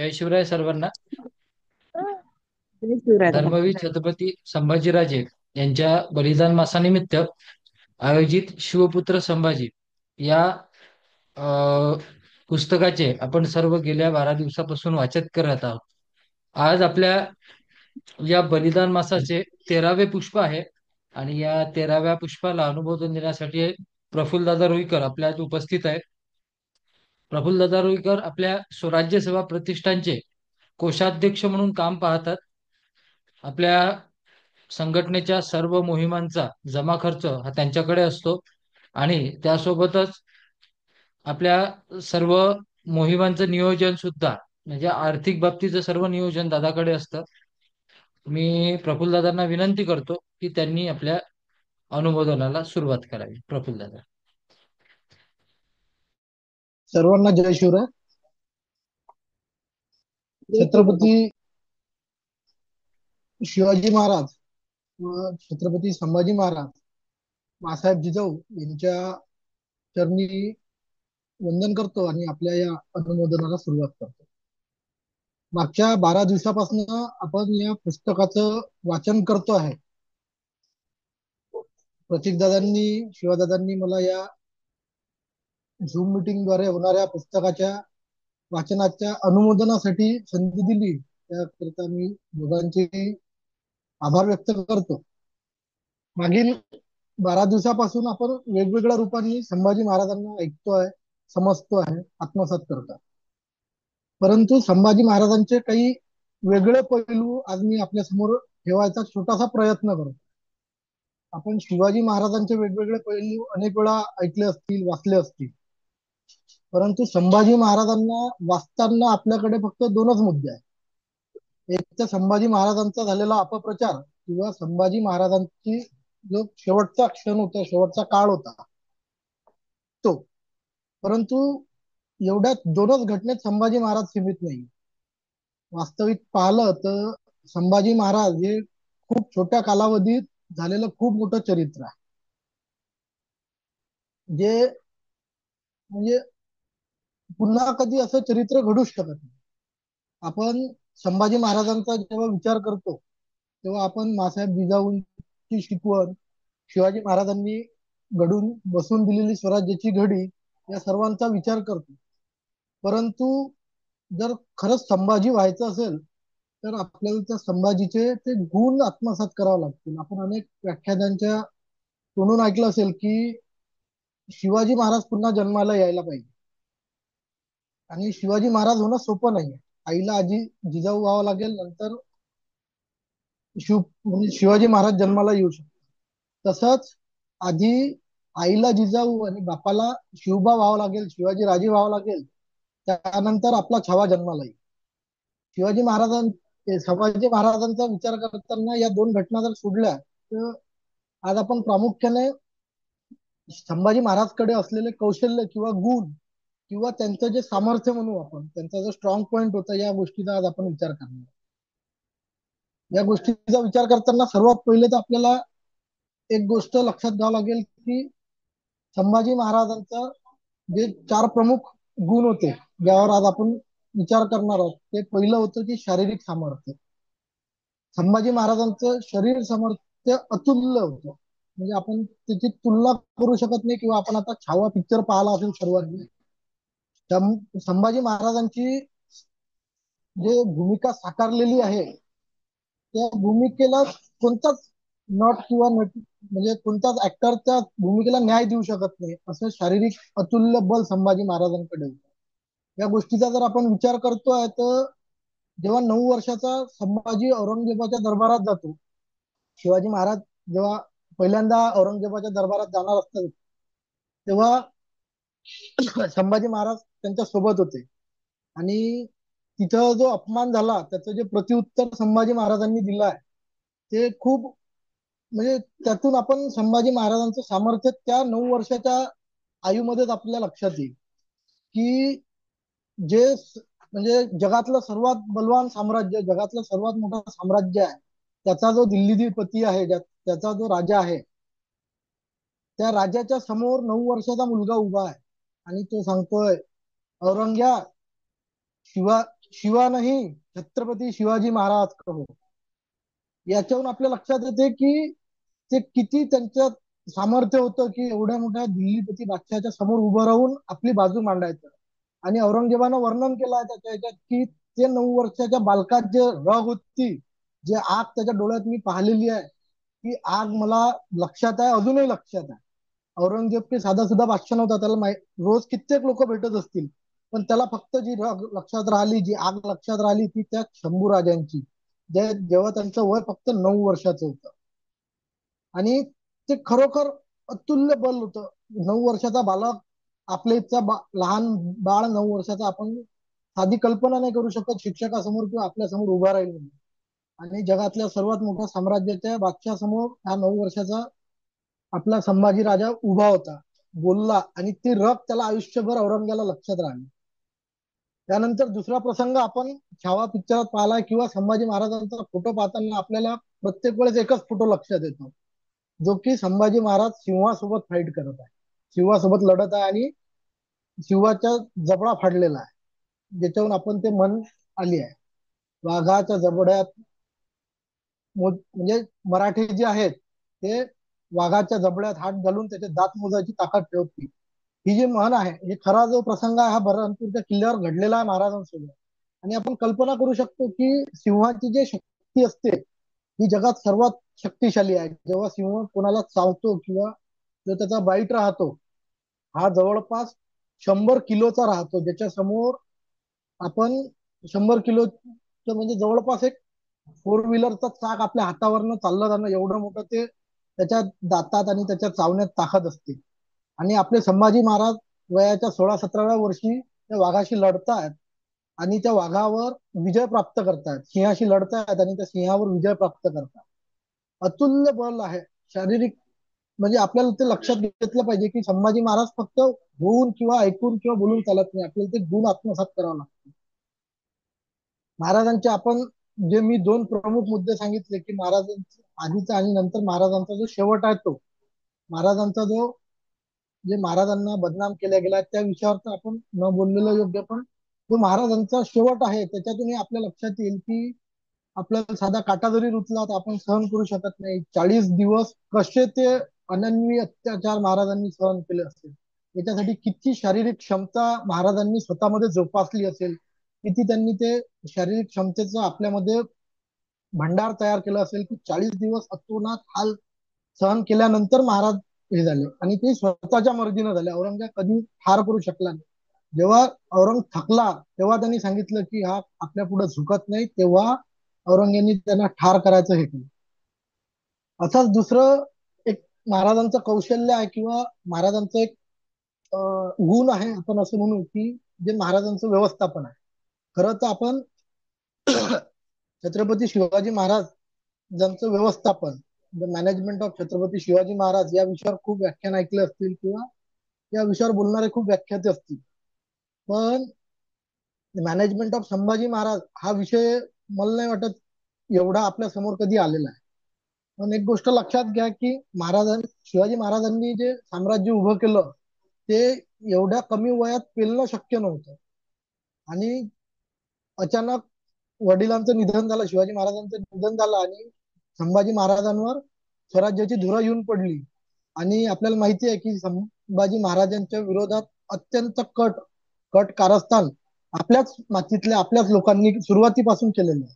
जय शिवराय सर्वांना. जय शिवराय दादा. धर्मवीर छत्रपती संभाजीराजे यांच्या बलिदान मासानिमित्त आयोजित शिवपुत्र संभाजी या अ, पुस्तकाचे आपण सर्व गेल्या 12 दिवसापासून वाचन करत आहोत. आज आपल्या या बलिदान मासाचे 13वे पुष्प आहे आणि या 13व्या पुष्पाला अनुमोदन देण्यासाठी प्रफुल्लदादा रुईकर आपल्या आज उपस्थित आहेत. प्रफुल्लदादा रुईकर आपल्या स्वराज्य सेवा प्रतिष्ठानचे कोषाध्यक्ष म्हणून काम पाहतात. आपल्या संघटनेच्या सर्व मोहिमांचा जमा खर्च हा त्यांच्याकडे असतो आणि त्यासोबतच आपल्या सर्व मोहिमांचं नियोजन सुद्धा म्हणजे आर्थिक बाबतीचं सर्व नियोजन दादाकडे असतं. मी प्रफुल्लदादांना विनंती करतो की त्यांनी आपल्या अनुमोदनाला सुरुवात करावी. प्रफुल्लदादा. सर्वांना जय शिवराय. जय शिवराय. छत्रपती शिवाजी महाराज व छत्रपती संभाजी महाराज मासाहेब जिजाऊ यांच्या चरणी वंदन करतो आणि आपल्या या अनुमोदनाला सुरुवात करतो. मागच्या 12 दिवसापासून आपण या पुस्तकाचं वाचन करतो आहे. प्रतीकदादांनी, शिवादादांनी मला या झूम मीटिंगद्वारे होणाऱ्या पुस्तकाच्या वाचनाच्या अनुमोदनासाठी संधी दिली, त्याकरिता मी दोघांचे आभार व्यक्त करतो. मागील 12 दिवसापासून आपण वेगवेगळ्या रूपांनी संभाजी महाराजांना ऐकतोय, समजतो आहे, आत्मसात करतोय. परंतु संभाजी महाराजांचे काही वेगळे पैलू आज मी आपल्या समोर ठेवायचा छोटासा प्रयत्न करतो. आपण शिवाजी महाराजांचे वेगवेगळे पैलू अनेक वेळा ऐकले असतील, वाचले असतील, परंतु संभाजी महाराजांना वाचताना आपल्याकडे फक्त दोनच मुद्दे आहेत. एक तर संभाजी महाराजांचा झालेला अपप्रचार किंवा संभाजी महाराजांची जो शेवटचा क्षण होता, शेवटचा काळ होता तो. परंतु एवढ्या दोनच घटनेत संभाजी महाराज सीमित नाही. वास्तविक पाहिलं तर संभाजी महाराज हे खूप छोट्या कालावधीत झालेलं खूप मोठं चरित्र आहे, जे म्हणजे पुन्हा कधी असं चरित्र घडूच शकत नाही. आपण संभाजी महाराजांचा जेव्हा विचार करतो तेव्हा आपण मासाहेब जिजाऊंची शिकवण, शिवाजी महाराजांनी घडून बसून दिलेली स्वराज्याची घडी, या सर्वांचा विचार करतो. परंतु जर खरंच संभाजी व्हायचं असेल तर आपल्याला त्या संभाजीचे ते गुण आत्मसात करावे लागतील. आपण अनेक व्याख्यानांच्या तोंडून ऐकलं असेल की शिवाजी महाराज पुन्हा जन्माला यायला पाहिजे, आणि शिवाजी महाराज होणं सोपं नाहीये. आईला आजी जिजाऊ व्हावं लागेल, नंतर म्हणजे शिवाजी महाराज जन्माला येऊ शकतो. तसंच आधी आईला जिजाऊ आणि बापाला शिवबा व्हावं लागेल, शिवाजी राजे व्हावं लागेल, त्यानंतर आपला छावा जन्माला येईल. शिवाजी संभाजी महाराजांचा विचार करताना या दोन घटना जर सोडल्या तर आज आपण प्रामुख्याने संभाजी महाराजकडे असलेले कौशल्य किंवा गुण किंवा त्यांचं जे सामर्थ्य म्हणू आपण, त्यांचा जो स्ट्रॉंग पॉइंट होता, या गोष्टीचा आज आपण विचार करणार. या गोष्टीचा विचार करताना सर्वात पहिले तर आपल्याला एक गोष्ट लक्षात घ्यावं लागेल की संभाजी महाराजांचा जे 4 प्रमुख गुण होते ज्यावर आज आपण विचार करणार आहोत, ते पहिलं होतं की शारीरिक सामर्थ्य. संभाजी महाराजांचं शरीर सामर्थ्य अतुल्य होतं, म्हणजे आपण त्याची तुलना करू शकत नाही. किंवा आपण आता छावा पिक्चर पाहिला असेल सर्वांनी, संभाजी महाराजांची जे भूमिका साकारलेली आहे त्या भूमिकेला कोणताच नट किंवा नट म्हणजे कोणताच ऍक्टर त्या भूमिकेला न्याय देऊ शकत नाही, असं शारीरिक अतुल्य बल संभाजी महाराजांकडे होतं. या गोष्टीचा जर आपण विचार करतोय तर जेव्हा 9 वर्षाचा संभाजी औरंगजेबाच्या दरबारात जातो, शिवाजी महाराज जेव्हा पहिल्यांदा औरंगजेबाच्या दरबारात जाणार असतात तेव्हा संभाजी महाराज त्यांच्या सोबत होते, आणि तिथं जो अपमान झाला त्याचं जे प्रत्युत्तर संभाजी महाराजांनी दिलाय ते खूप, म्हणजे त्यातून आपण संभाजी महाराजांचं सामर्थ्य त्या 9 वर्षाच्या आयुमध्येच आपल्या लक्षात येईल की जे म्हणजे जगातलं सर्वात बलवान साम्राज्य, जगातलं सर्वात मोठं साम्राज्य आहे, त्याचा जो दिल्लीधिपती आहे, त्याचा जो राजा आहे, त्या राजाच्या समोर 9 वर्षाचा मुलगा उभा आहे आणि तो सांगतोय, औरंग्या, शिवा शिवा नाही, छत्रपती शिवाजी महाराज कहो. याच्यावरून आपल्या लक्षात येते की ते किती त्यांच्यात सामर्थ्य होतं की एवढ्या मोठ्या दिल्लीपती बादशहाच्या समोर उभं राहून आपली बाजू मांडायचं. आणि औरंगजेबानं वर्णन केलं आहे त्याच्या ह्याच्यात की ते 9 वर्षाच्या बालकात जे रग होती, जे आग त्याच्या डोळ्यात मी पाहिलेली आहे, ती आग मला लक्षात आहे, अजूनही लक्षात आहे. औरंगजेब काही साधा सुद्धा बादशाह नव्हता. त्याला रोज कित्येक लोक भेटत असतील, पण त्याला फक्त जी रग लक्षात राहिली, जी आग लक्षात राहिली, ती त्या शंभूराजांची, जेव्हा त्यांचं वय फक्त 9 वर्षाचं होतं. आणि ते खरोखर अतुल्य बल होतं. 9 वर्षाचा बालक, आपल्या इथचा लहान बाळ 9 वर्षाचा, आपण साधी कल्पना नाही करू शकत शिक्षकासमोर किंवा आपल्या समोर उभा राहील म्हणून. आणि जगातल्या सर्वात मोठ्या साम्राज्याच्या बादशाह समोर हा 9 वर्षाचा आपला संभाजी राजा उभा होता, बोलला, आणि ती रग त्याला आयुष्यभर औरंग्याला लक्षात राहिली. त्यानंतर दुसरा प्रसंग आपण छावा पिक्चरात पाहिलाय किंवा संभाजी महाराजांचा फोटो पाहताना आपल्याला प्रत्येक वेळेस एकच फोटो लक्षात येतो, जो की संभाजी महाराज सिंहासोबत फाईट करत आहे, सिंहासोबत लढत आहे, आणि शिवाच्या जबडा फाडलेला आहे, ज्याच्यावरून आपण ते म्हण आली आहे, वाघाच्या जबड्यात म्हणजे मराठी जे आहेत ते वाघाच्या जबड्यात हात घालून त्याचे दात मोजायची ताकद ठेवतील. ही जी म्हण आहे, हे खरा जो प्रसंग आहे हा बऱ्हाणपूरच्या किल्ल्यावर घडलेला आहे महाराजांसोबत. आणि आपण कल्पना करू शकतो की सिंहाची जी शक्ती असते ही जगात सर्वात शक्तिशाली आहे. जेव्हा सिंह कोणाला चावतो किंवा जो त्याचा बाईट राहतो, हा जवळपास 100 किलोचा राहतो, ज्याच्या समोर आपण 100 किलो म्हणजे जवळपास एक फोर व्हीलरचं चाक आपल्या हातावरनं चाललं जाणं एवढं मोठं ते त्याच्या दातात आणि त्याच्या चावण्यात ताकद असते. आणि आपले संभाजी महाराज वयाच्या 16-17व्या वर्षी त्या वाघाशी लढतायत आणि त्या वाघावर विजय प्राप्त करतायत, सिंहाशी लढतायत आणि त्या सिंहावर विजय प्राप्त करतात. अतुल्य बल आहे शारीरिक. म्हणजे आपल्याला ते लक्षात घेतलं पाहिजे की संभाजी महाराज फक्त होऊन किंवा ऐकून किंवा बोलून चालत नाही, आपल्याला ते गुण आत्मसात करावं लागतं. महाराजांचे आपण जे मी दोन प्रमुख मुद्दे सांगितले की महाराजांचा आधीचा आणि नंतर महाराजांचा जो शेवट आहे, तो महाराजांचा जो जे महाराजांना बदनाम केल्या गेला त्या विषयावर तर आपण न बोललेलं योग्य, पण जो महाराजांचा शेवट आहे त्याच्यातूनही आपल्या लक्षात येईल की आपल्याला साधा काटा जरी रुतला तर आपण सहन करू शकत नाही. 40 दिवस कसे ते अनन्य अत्याचार महाराजांनी सहन केले असेल, याच्यासाठी किती शारीरिक क्षमता महाराजांनी स्वतःमध्ये जोपासली असेल, किती त्यांनी ते शारीरिक क्षमतेचं आपल्यामध्ये भंडार तयार केलं असेल की 40 दिवस अतोनात हाल सहन केल्यानंतर महाराज हे झाले, आणि ते स्वतःच्या मर्जीनं झाले. औरंगजेब कधी ठार करू शकला नाही. जेव्हा औरंग थकला तेव्हा त्यांनी सांगितलं की हा आपल्या पुढे झुकत नाही, तेव्हा औरंगजेबाने त्यांना ठार करायचं हे केलं. असंच दुसरं एक महाराजांचं कौशल्य आहे किंवा महाराजांचं एक गुण आहे, आपण असं म्हणू की जे महाराजांचं व्यवस्थापन आहे. खरं तर आपण छत्रपती शिवाजी महाराज ज्यांचं व्यवस्थापन, the management of Chhatrapati Shivaji Maharaj, या विषयावर खूप व्याख्यान ऐकले असतील किंवा या विषयावर बोलणारे खूप व्याख्याते असतील. पण मॅनेजमेंट ऑफ संभाजी महाराज हा विषय मला नाही वाटत एवढा आपल्या समोर कधी आलेला आहे. पण एक गोष्ट लक्षात घ्या की शिवाजी महाराजांनी जे साम्राज्य उभं केलं ते एवढ्या कमी वयात पेलणं शक्य नव्हतं. आणि अचानक वडिलांचं निधन झालं, शिवाजी महाराजांचं निधन झालं, आणि संभाजी महाराजांवर स्वराज्याची धुरा येऊन पडली. आणि आपल्याला माहिती आहे की संभाजी महाराजांच्या विरोधात अत्यंत कट कट कारस्थान आपल्याच मातीतल्या आपल्याच लोकांनी सुरुवातीपासून केलेलं आहे.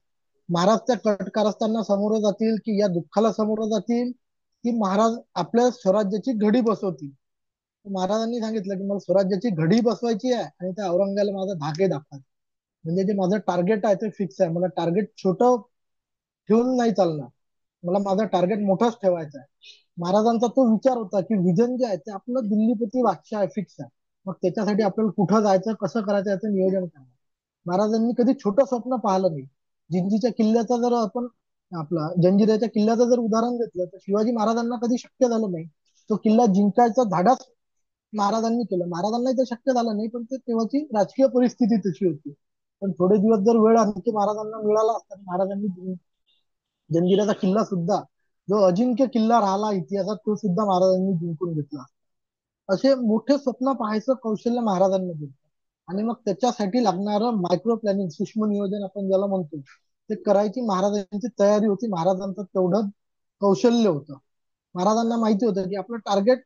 महाराज त्या कट कारस्थांना समोर जातील की या दुःखाला समोर जातील, की महाराज आपल्या स्वराज्याची घडी बसवतील. महाराजांनी सांगितलं की मला स्वराज्याची घडी बसवायची आहे आणि त्या औरंगाला माझा धागे दाखवायचे. म्हणजे जे माझं टार्गेट आहे ते फिक्स आहे, मला टार्गेट छोटं ठेवून नाही चालणार, मला माझा टार्गेट मोठाच ठेवायचा आहे. महाराजांचा तो विचार होता की विजन जे आहे ते आपलं दिल्लीपती बादशाह आहे, फिक्स आहे. मग त्याच्यासाठी आपल्याला कुठं जायचं, कसं करायचं याचं नियोजन करायचं. महाराजांनी कधी छोटं स्वप्न पाहिलं नाही. जिंजीच्या किल्ल्याचा जर आपण आपला जंजिऱ्याच्या किल्ल्याचं जर उदाहरण घेतलं तर शिवाजी महाराजांना कधी शक्य झालं नाही. तो किल्ला जिंकायचा धाडस महाराजांनी केलं. महाराजांनाही ते शक्य झालं नाही, पण ते तेव्हाची राजकीय परिस्थिती तशी होती. पण थोडे दिवस जर वेळ आणखी महाराजांना मिळाला असता, महाराजांनी जंजिऱ्याचा किल्ला सुद्धा, जो अजिंक्य किल्ला राहिला इतिहासात, तो सुद्धा महाराजांनी जिंकून घेतला. असे मोठे स्वप्न पाहायचं कौशल्य महाराजांमध्ये. आणि मग त्याच्यासाठी लागणारं मायक्रो प्लॅनिंग, सूक्ष्म नियोजन आपण ज्याला म्हणतो, ते करायची महाराजांची तयारी होती. महाराजांचं तेवढं कौशल्य होतं. महाराजांना माहिती होतं की आपलं टार्गेट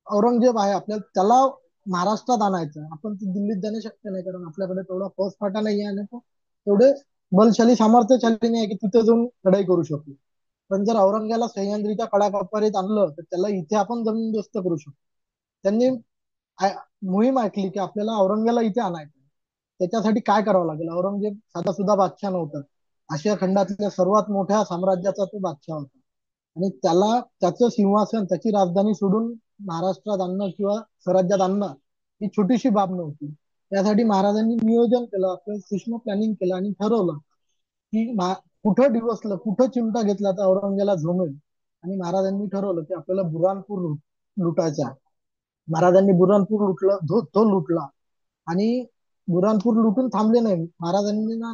औरंगजेब आहे, आपल्याला त्याला महाराष्ट्रात आणायचं. आपण ते दिल्लीत जाणे शक्य नाही, कारण आपल्याकडे तेवढा फौज फाटा नाही आहे आणि तो तेवढे बलशाली सामर्थ्यशाली नाही आहे की तिथे जाऊन लढाई करू शकू. पण जर औरंगजेबाला सह्याद्रीच्या कडाकपारीत आणलं तर त्याला इथे आपण जमीनदोस्त करू शकतो. त्यांनी मोहीम ऐकली की आपल्याला औरंगजेबाला इथे आणायचं. त्याच्यासाठी काय करावं लागेल? औरंगजेब साधा सुद्धा बादशाह नव्हता. आशिया खंडातल्या सर्वात मोठ्या साम्राज्याचा तो बादशाह होता. आणि त्याला त्याचं सिंहासन, त्याची राजधानी सोडून महाराष्ट्रात आणणं किंवा स्वराज्यात आणणं ही छोटीशी बाब नव्हती. त्यासाठी महाराजांनी नियोजन केलं, आपलं सूक्ष्म प्लॅनिंग केलं आणि ठरवलं की कुठं डिवसलं, कुठं चिमटा घेतला तर औरंगजेबाला झोमेल. आणि महाराजांनी ठरवलं की आपल्याला बुरानपूर लुटायचा आहे. महाराजांनी बुरानपूर लुटलं, तो लुटला. आणि बुरानपूर लुटून थांबले नाही महाराजांनी ना.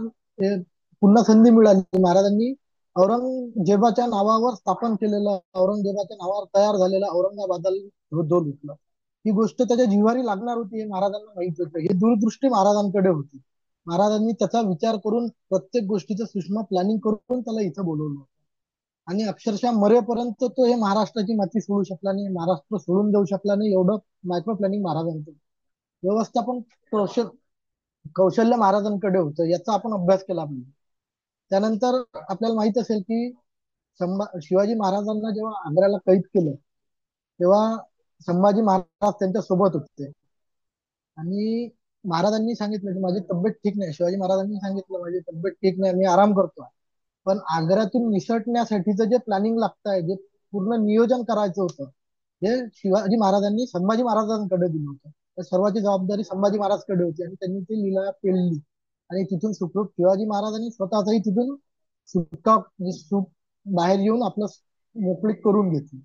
पुन्हा संधी मिळाली. महाराजांनी औरंगजेबाच्या नावावर स्थापन केलेलं, औरंगजेबाच्या नावावर तयार झालेलं औरंगाबादला जो लुटला, ही गोष्ट त्याच्या जिव्हारी लागणार होती हे महाराजांना माहित होतं. ही दूरदृष्टी महाराजांकडे होती. महाराजांनी त्याचा विचार करून प्रत्येक गोष्टीचं सूक्ष्म प्लॅनिंग करून त्याला इथं बोलवलं. आणि अक्षरशः मरेपर्यंत तो हे महाराष्ट्राची माती सोडू शकला नाही, महाराष्ट्र सोडून देऊ शकला नाही. एवढं मायक्रो प्लॅनिंग महाराजांचं. व्यवस्थापन कौशल्य महाराजांकडे होतं, याचा आपण अभ्यास केला पाहिजे. त्यानंतर आपल्याला माहित असेल की शिवाजी महाराजांना जेव्हा आग्र्याला कैद केलं, तेव्हा संभाजी महाराज त्यांच्या सोबत होते. आणि महाराजांनी सांगितलं की माझी तब्येत ठीक नाही. शिवाजी महाराजांनी सांगितलं माझी तब्येत ठीक नाही, मी आराम करतो. पण आग्र्यातून निसटण्यासाठीचं जे प्लॅनिंग लागतंय, जे पूर्ण नियोजन करायचं होतं, हे शिवाजी महाराजांनी संभाजी महाराजांकडे दिलं होतं. त्या सर्वांची जबाबदारी संभाजी महाराजकडे होती आणि त्यांनी ती लीला पेलली. आणि तिथून सुखरूप शिवाजी महाराजांनी स्वतःचाही तिथून सुटका म्हणजे बाहेर येऊन आपलं मोकळीक करून घेतली.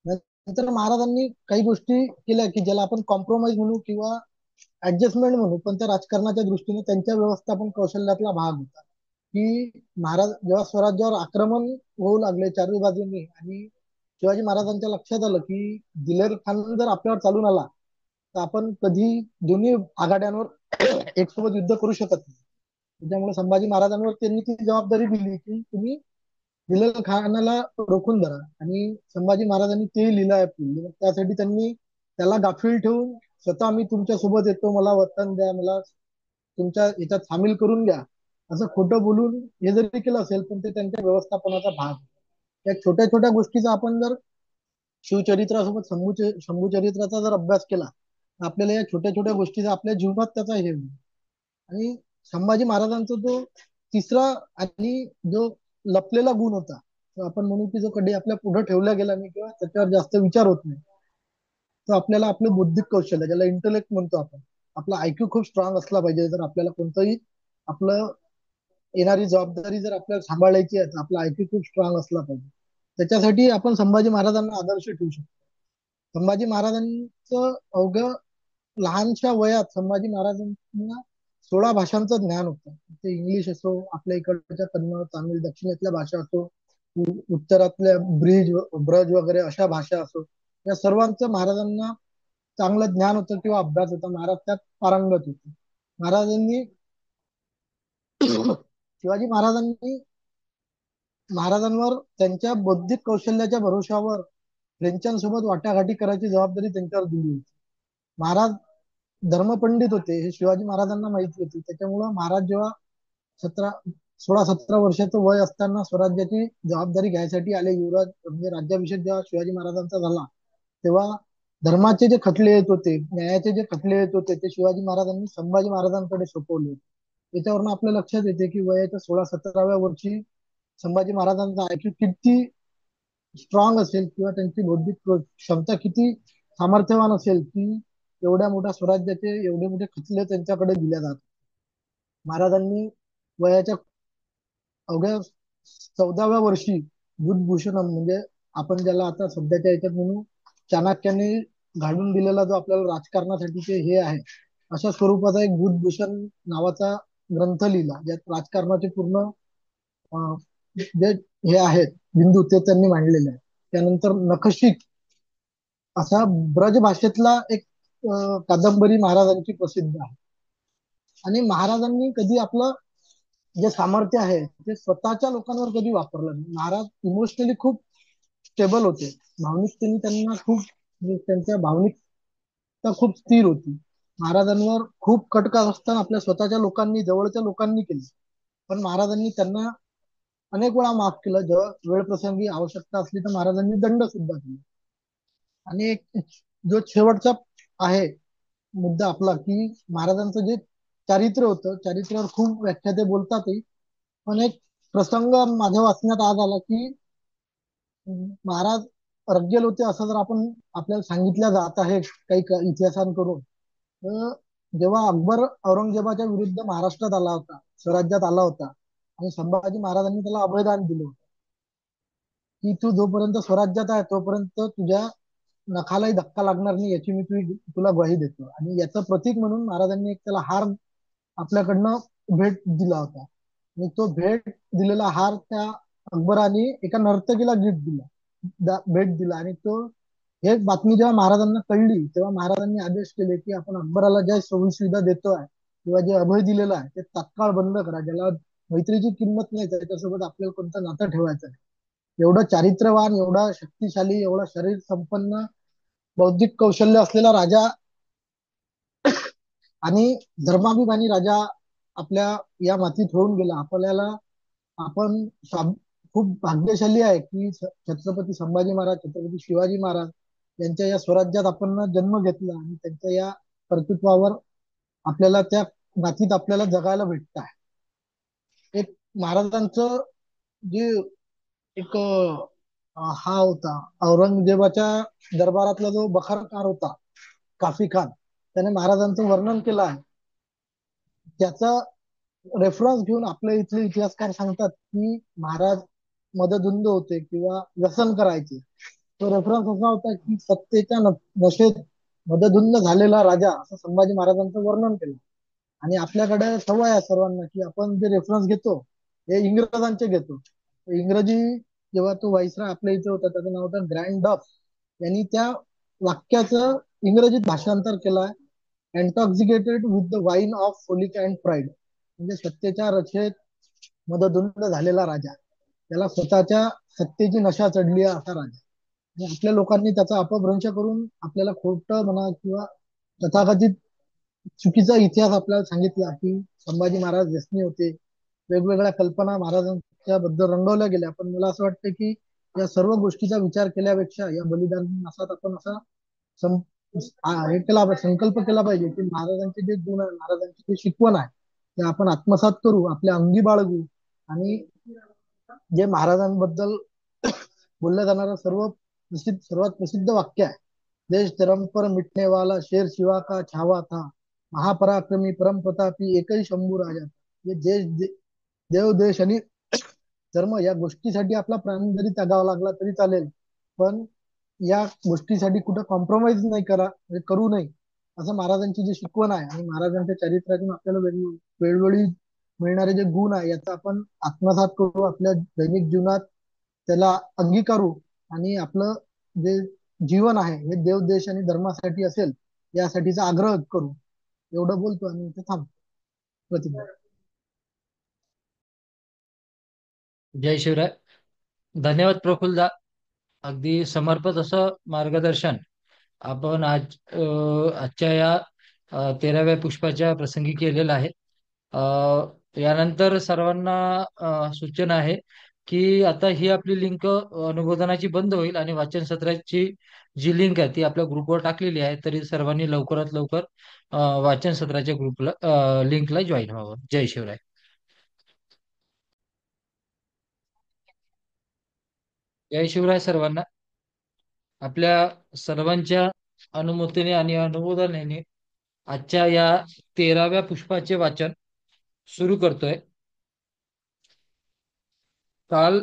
नंतर महाराजांनी काही गोष्टी केल्या की ज्याला आपण कॉम्प्रोमाइज म्हणू किंवा ऍडजस्टमेंट म्हणू, पण त्या राजकारणाच्या दृष्टीने त्यांच्या व्यवस्थापन कौशल्यातला भाग होता. की महाराज जेव्हा स्वराज्यावर आक्रमण होऊ लागले चारही बाजूंनी, आणि शिवाजी महाराजांच्या लक्षात आलं की दिलेर खान जर आपल्यावर चालून आला तर आपण कधी दोन्ही आघाड्यांवर एकसोबत युद्ध करू शकत नाही. त्याच्यामुळे संभाजी महाराजांवर त्यांनी ती जबाबदारी दिली की तुम्ही दिलेर खानाला रोखून धरा. आणि संभाजी महाराजांनी ते लिहिलं आहे. त्यासाठी त्यांनी त्याला गाफील ठेवून स्वतः मी तुमच्या सोबत येतो, मला वतन द्या, मला तुमच्या याच्यात सामील करून घ्या, असं खोटं बोलून हे जरी केलं असेल, पण ते त्यांच्या व्यवस्थापनाचा भाग. त्या छोट्या छोट्या गोष्टीचा आपण जर शिवचरित्रासोबत शंभू चरित्राचा जर अभ्यास केला तर आपल्याला या छोट्या छोट्या गोष्टीचा आपल्या जीवनात त्याचा हे होईल. आणि संभाजी महाराजांचा जो तिसरा आणि जो लपलेला गुण होता, तो आपण म्हणू की जो कधी आपल्या पुढे ठेवला गेला नाही किंवा त्याच्यावर जास्त विचार होत नाही, तो आपल्याला आपलं बौद्धिक कौशल्य, ज्याला इंटेलेक्ट म्हणतो आपण, आपला आयक्यू खूप स्ट्रॉंग असला पाहिजे. जर आपल्याला कोणतंही आपलं येणारी जबाबदारी जर आपल्याला सांभाळायची आहे तर आपला आयक्यू खूप स्ट्रॉंग असला पाहिजे. त्याच्यासाठी आपण संभाजी महाराजांना आदर्श ठेवू शकतो. संभाजी महाराजांचं अवघ्या लहानशा वयात संभाजी महाराजांना 16 भाषांचं ज्ञान होतं. ते इंग्लिश असो, आपल्या इकडच्या कन्नड, तामिळ, दक्षिणेतल्या भाषा असो, उत्तरातल्या ब्रज वगैरे अशा भाषा असो, या सर्वांचं महाराजांना चांगलं ज्ञान होतं किंवा अभ्यास होता. महाराज त्यात पारंगत होते. महाराजांनी शिवाजी महाराजांवर त्यांच्या बौद्धिक कौशल्याच्या भरोशावर फ्रेंचांसोबत वाटाघाटी करायची जबाबदारी त्यांच्यावर दिली होती. महाराज धर्मपंडित होते हे शिवाजी महाराजांना माहिती होती. त्याच्यामुळं महाराज जेव्हा 16-17 वर्षाचं वय असताना स्वराज्याची जबाबदारी घ्यायसाठी आले, युवराज म्हणजे राज्याभिषेक जेव्हा शिवाजी महाराजांचा झाला, तेव्हा धर्माचे जे खटले येत होते, न्यायाचे जे खटले येत होते, ते शिवाजी महाराजांनी संभाजी महाराजांकडे सोपवले. याच्यावरून आपल्या लक्षात येते की वयाच्या 16-17व्या वर्षी संभाजी महाराजांचा आयक्यू किती स्ट्रॉंग असेल किंवा त्यांची बौद्धिक क्षमता किती सामर्थ्यवान असेल की एवढ्या मोठ्या स्वराज्याचे एवढे मोठे खचले त्यांच्याकडे दिल्या जातात. महाराजांनी वयाच्या अवघ्या 14व्या वर्षी बुधभूषणम म्हणजे आपण ज्याला आता सध्याच्या याच्यात म्हणू चाणक्याने घालून दिलेला जो आपल्याला राजकारणासाठीचे हे आहे, अशा स्वरूपाचा एक बुधभूषण नावाचा ग्रंथ लिहिला, ज्यात राजकारणाचे पूर्ण जे हे आहेत बिंदू ते त्यांनी मांडलेले आहेत. त्यानंतर नखशिक असा ब्रज भाषेतला एक कादंबरी महाराजांची प्रसिद्ध आहे. आणि महाराजांनी कधी आपलं जे सामर्थ्य आहे ते स्वतःच्या लोकांवर कधी वापरलं नाही. महाराज इमोशनली खूप स्टेबल होते. भावनिकतेने त्यांना खूप, म्हणजे त्यांच्या भावनिकता खूप स्थिर होती. महाराजांवर खूप कटकारस्थान आपल्या स्वतःच्या लोकांनी, जवळच्या लोकांनी केले. पण महाराजांनी त्यांना अनेक वेळा माफ केलं. जेव्हा वेळ प्रसंगी आवश्यकता असली तर महाराजांनी दंड सुद्धा दिले. आणि एक जो शेवटचा आहे मुद्दा आपला, की महाराजांचं जे चारित्र्य होतं, चारित्र्यावर खूप व्याख्याते बोलतातही. पण एक प्रसंग माझ्या वाचण्यात आज आला, की महाराज रग्गेल होते असं जर आपण आपल्याला सांगितलं जात आहे काही इतिहासांकरून. तर जेव्हा अकबर औरंगजेबाच्या विरुद्ध महाराष्ट्रात आला होता, स्वराज्यात आला होता, आणि संभाजी महाराजांनी त्याला अभयदान दिलं होतं, की तू जोपर्यंत स्वराज्यात आहे तोपर्यंत तुझ्या नखालाही धक्का लागणार नाही, याची मी तुला ग्वाही देतो. आणि याचं प्रतीक म्हणून महाराजांनी एक त्याला हार आपल्याकडनं भेट दिला होता. आणि तो भेट दिलेला हार त्या अकबराने एका नर्तकीला गिफ्ट दिला, भेट दिला. आणि तो हे बातमी जेव्हा महाराजांना कळली तेव्हा महाराजांनी आदेश केले, की आपण अकबराला ज्या सोयी सुविधा देतोय किंवा जे अभय दिलेलं आहे ते तात्काळ बंद करा. ज्याला मैत्रीची किंमत नाही त्याच्यासोबत आपल्याला कोणतं नातं ठेवायचं नाही. एवढं चारित्र्यवान, एवढा शक्तिशाली, एवढा शरीर संपन्न, बौद्धिक कौशल्य असलेला राजा आणि धर्माभिमानी राजा आपल्या या मातीत होऊन गेला. आपल्याला आपण खूप भाग्यशाली आहे, की छत्रपती संभाजी महाराज, छत्रपती शिवाजी महाराज यांच्या या स्वराज्यात आपण जन्म घेतला आणि त्यांच्या या कर्तृत्वावर आपल्याला त्या मातीत आपल्याला जगायला भेटत आहे. एक महाराजांचं जे एक हा होता औरंगजेबाच्या दरबारातला जो बखारकार होता, काफी खान, त्याने महाराजांचं वर्णन केलं आहे. त्याचा रेफरन्स घेऊन आपल्या इथले इतिहासकार सांगतात, की महाराज मदधुंद होते किंवा व्यसन करायचे. तो रेफरन्स असा होता, की सत्तेच्या नशेत मदधुंद झालेला राजा, असं संभाजी महाराजांचं वर्णन केलं. आणि आपल्याकडे सवय आहे सर्वांना, की आपण जे रेफरन्स घेतो हे इंग्रजांचे घेतो. इंग्रजी जेव्हा तो व्हाईसराय आपल्या इथे होता, त्याचं नाव होतं ग्रँड डफ. यांनी त्या वाक्याचं इंग्रजीत भाषांतर केलं आहे, intoxicated with the wine of folly and pride. म्हणजे सत्तेच्या रचेत मदधुंद झालेला राजा, त्याला स्वतःच्या सत्तेची नशा चढली आहे असा राजा. आणि आपल्या लोकांनी त्याचा अपभ्रंश करून आपल्याला खोटं म्हणा किंवा तथाकथित चुकीचा इतिहास आपल्याला सांगितला, की संभाजी महाराज व्यसनी होते. वेगवेगळ्या कल्पना महाराजांच्या बद्दल रंगवल्या गेल्या. पण मला असं वाटतं, की या सर्व गोष्टीचा विचार केल्यापेक्षा या बलिदान मासात आपण असा सं- हे केला, संकल्प केला पाहिजे, की महाराजांचे जे गुण आहे, महाराजांची जी शिकवण आहे, ते आपण आत्मसात करू, आपल्या अंगी बाळगू. आणि जे महाराजांबद्दल बोललं जाणारं सर्वात प्रसिद्ध वाक्य आहे, देश धर्म पर मिटने वाला शेर शिवा का छावा था, महापराक्रमी परम प्रतापी एकही शंभू राजा. हे देव, देश आणि धर्म या गोष्टीसाठी आपला प्राण जरी त्यागावा लागला तरी चालेल, पण या गोष्टीसाठी कुठं कॉम्प्रोमाइज नाही म्हणजे करू नये, असं महाराजांची जी शिकवण आहे. आणि महाराजांच्या चरित्रातून आपल्याला वेळोवेळी मिळणारे जे गुण आहे याचा आपण आत्मसात करू, आपल्या दैनिक जीवनात त्याला अंगीकारू. आणि आपलं जे जीवन आहे हे देव, देश आणि धर्मासाठी असेल यासाठीचा आग्रह करू. एवढं बोलतो आणि इथे थांबतो. प्रतिज्ञा. जय शिवराय. धन्यवाद प्रफुल्लदा. अगदी समर्पक असं मार्गदर्शन आपण आजच्या या 13व्या पुष्पाच्या प्रसंगी केलेलं आहे. यानंतर सर्वांना सूचना आहे की आता ही आपली लिंक अनुबोधनाची बंद होईल आणि वाचन सत्राची जी लिंक आहे ती आपल्या ग्रुपवर टाकलेली आहे. तरी सर्वांनी लवकरात लवकर वाचन सत्राच्या ग्रुपला लिंकला जॉईन व्हावं. जय शिवराय. जय शिवराय सर्वांना. आपल्या सर्वांच्या अनुमतीने आणि अनुमोदनाने आजच्या या 13व्या पुष्पाचे वाचन सुरू करतोय. काल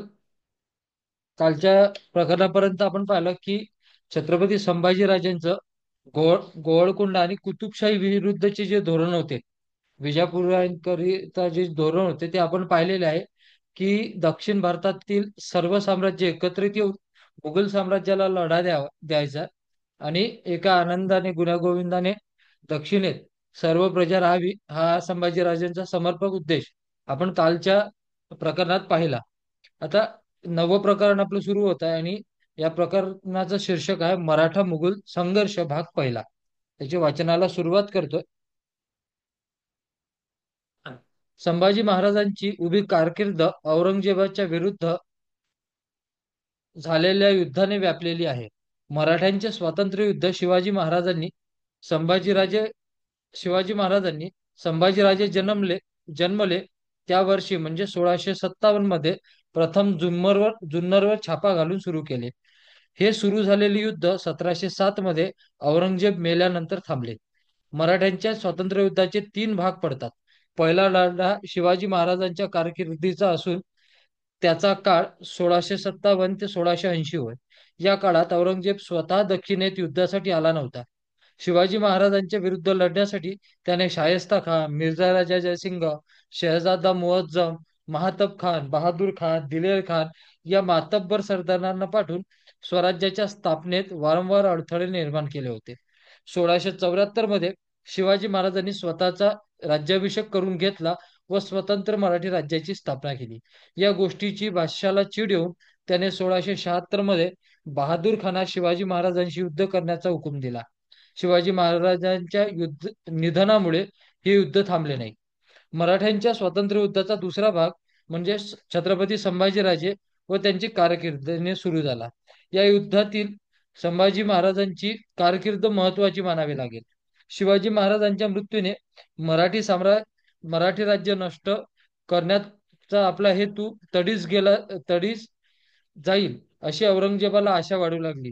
कालच्या प्रकरणापर्यंत आपण पाहिलं की छत्रपती संभाजीराजांचं गोवळकोंडा आणि कुतुबशाही विरुद्धचे जे धोरण होते, विजापुरांकरिता जे धोरण होते ते आपण पाहिलेले आहे, की दक्षिण भारतातील सर्व साम्राज्य एकत्रित येऊन मुघल साम्राज्याला लढा द्यायचा. आणि एका आनंदाने गुण्यागोविंदाने दक्षिणेत सर्व प्रजा राहावी, हा संभाजीराजांचा समर्पक उद्देश आपण कालच्या प्रकरणात पाहिला. आता नवं प्रकरण आपलं सुरू होत आहे आणि या प्रकरणाचं शीर्षक आहे मराठा मुघल संघर्ष भाग पहिला. त्याच्या वाचनाला सुरुवात करतोय. संभाजी महाराजांची उभी कारकीर्द औरंगजेबाच्या विरुद्ध झालेल्या युद्धाने व्यापलेली आहे. मराठ्यांचे स्वातंत्र्य युद्ध संभाजीराजे शिवाजी महाराजांनी संभाजीराजे जन्मले त्या वर्षी म्हणजे 1657 मध्ये प्रथम जुन्नरवर छापा घालून सुरू केले. हे सुरू झालेले युद्ध 1707 मध्ये औरंगजेब मेल्यानंतर थांबले. मराठ्यांच्या स्वातंत्र्य युद्धाचे तीन भाग पडतात. पहिला लढा शिवाजी महाराजांच्या कारकिर्दीचा असून त्याचा काळ 1657 ते 1680 होय. या काळात औरंगजेब स्वतः दक्षिणेत युद्धासाठी आला नव्हता. शिवाजी महाराजांच्या विरुद्ध लढण्यासाठी त्याने शायस्ता खान, मिर्झा राजा जयसिंग, शहजादा मुअज्जम, महातब खान, बहादूर खान, दिलेर खान या मातब्बर सरदारांना पाठवून स्वराज्याच्या स्थापनेत वारंवार अडथळे निर्माण केले होते. 1674 मध्ये शिवाजी महाराजांनी स्वतःचा राज्याभिषेक करून घेतला व स्वतंत्र मराठी राज्याची स्थापना केली. या गोष्टीची बादशाला चीड येऊन त्याने 1676 मध्ये बहादूर खानास शिवाजी महाराजांशी युद्ध करण्याचा हुकूम दिला. शिवाजी महाराजांच्या निधनामुळे हे युद्ध थांबले नाही. मराठ्यांच्या स्वातंत्र्य युद्धाचा दुसरा भाग म्हणजे छत्रपती संभाजीराजे व त्यांची कारकिर्दीने सुरू झाला. या युद्धातील संभाजी महाराजांची कारकीर्द महत्वाची मानावी लागेल. शिवाजी महाराजांच्या मृत्यूने मराठी राज्य नष्ट करण्याचा आपला हेतू तडीस जाईल अशी औरंगजेबाला आशा वाढू लागली.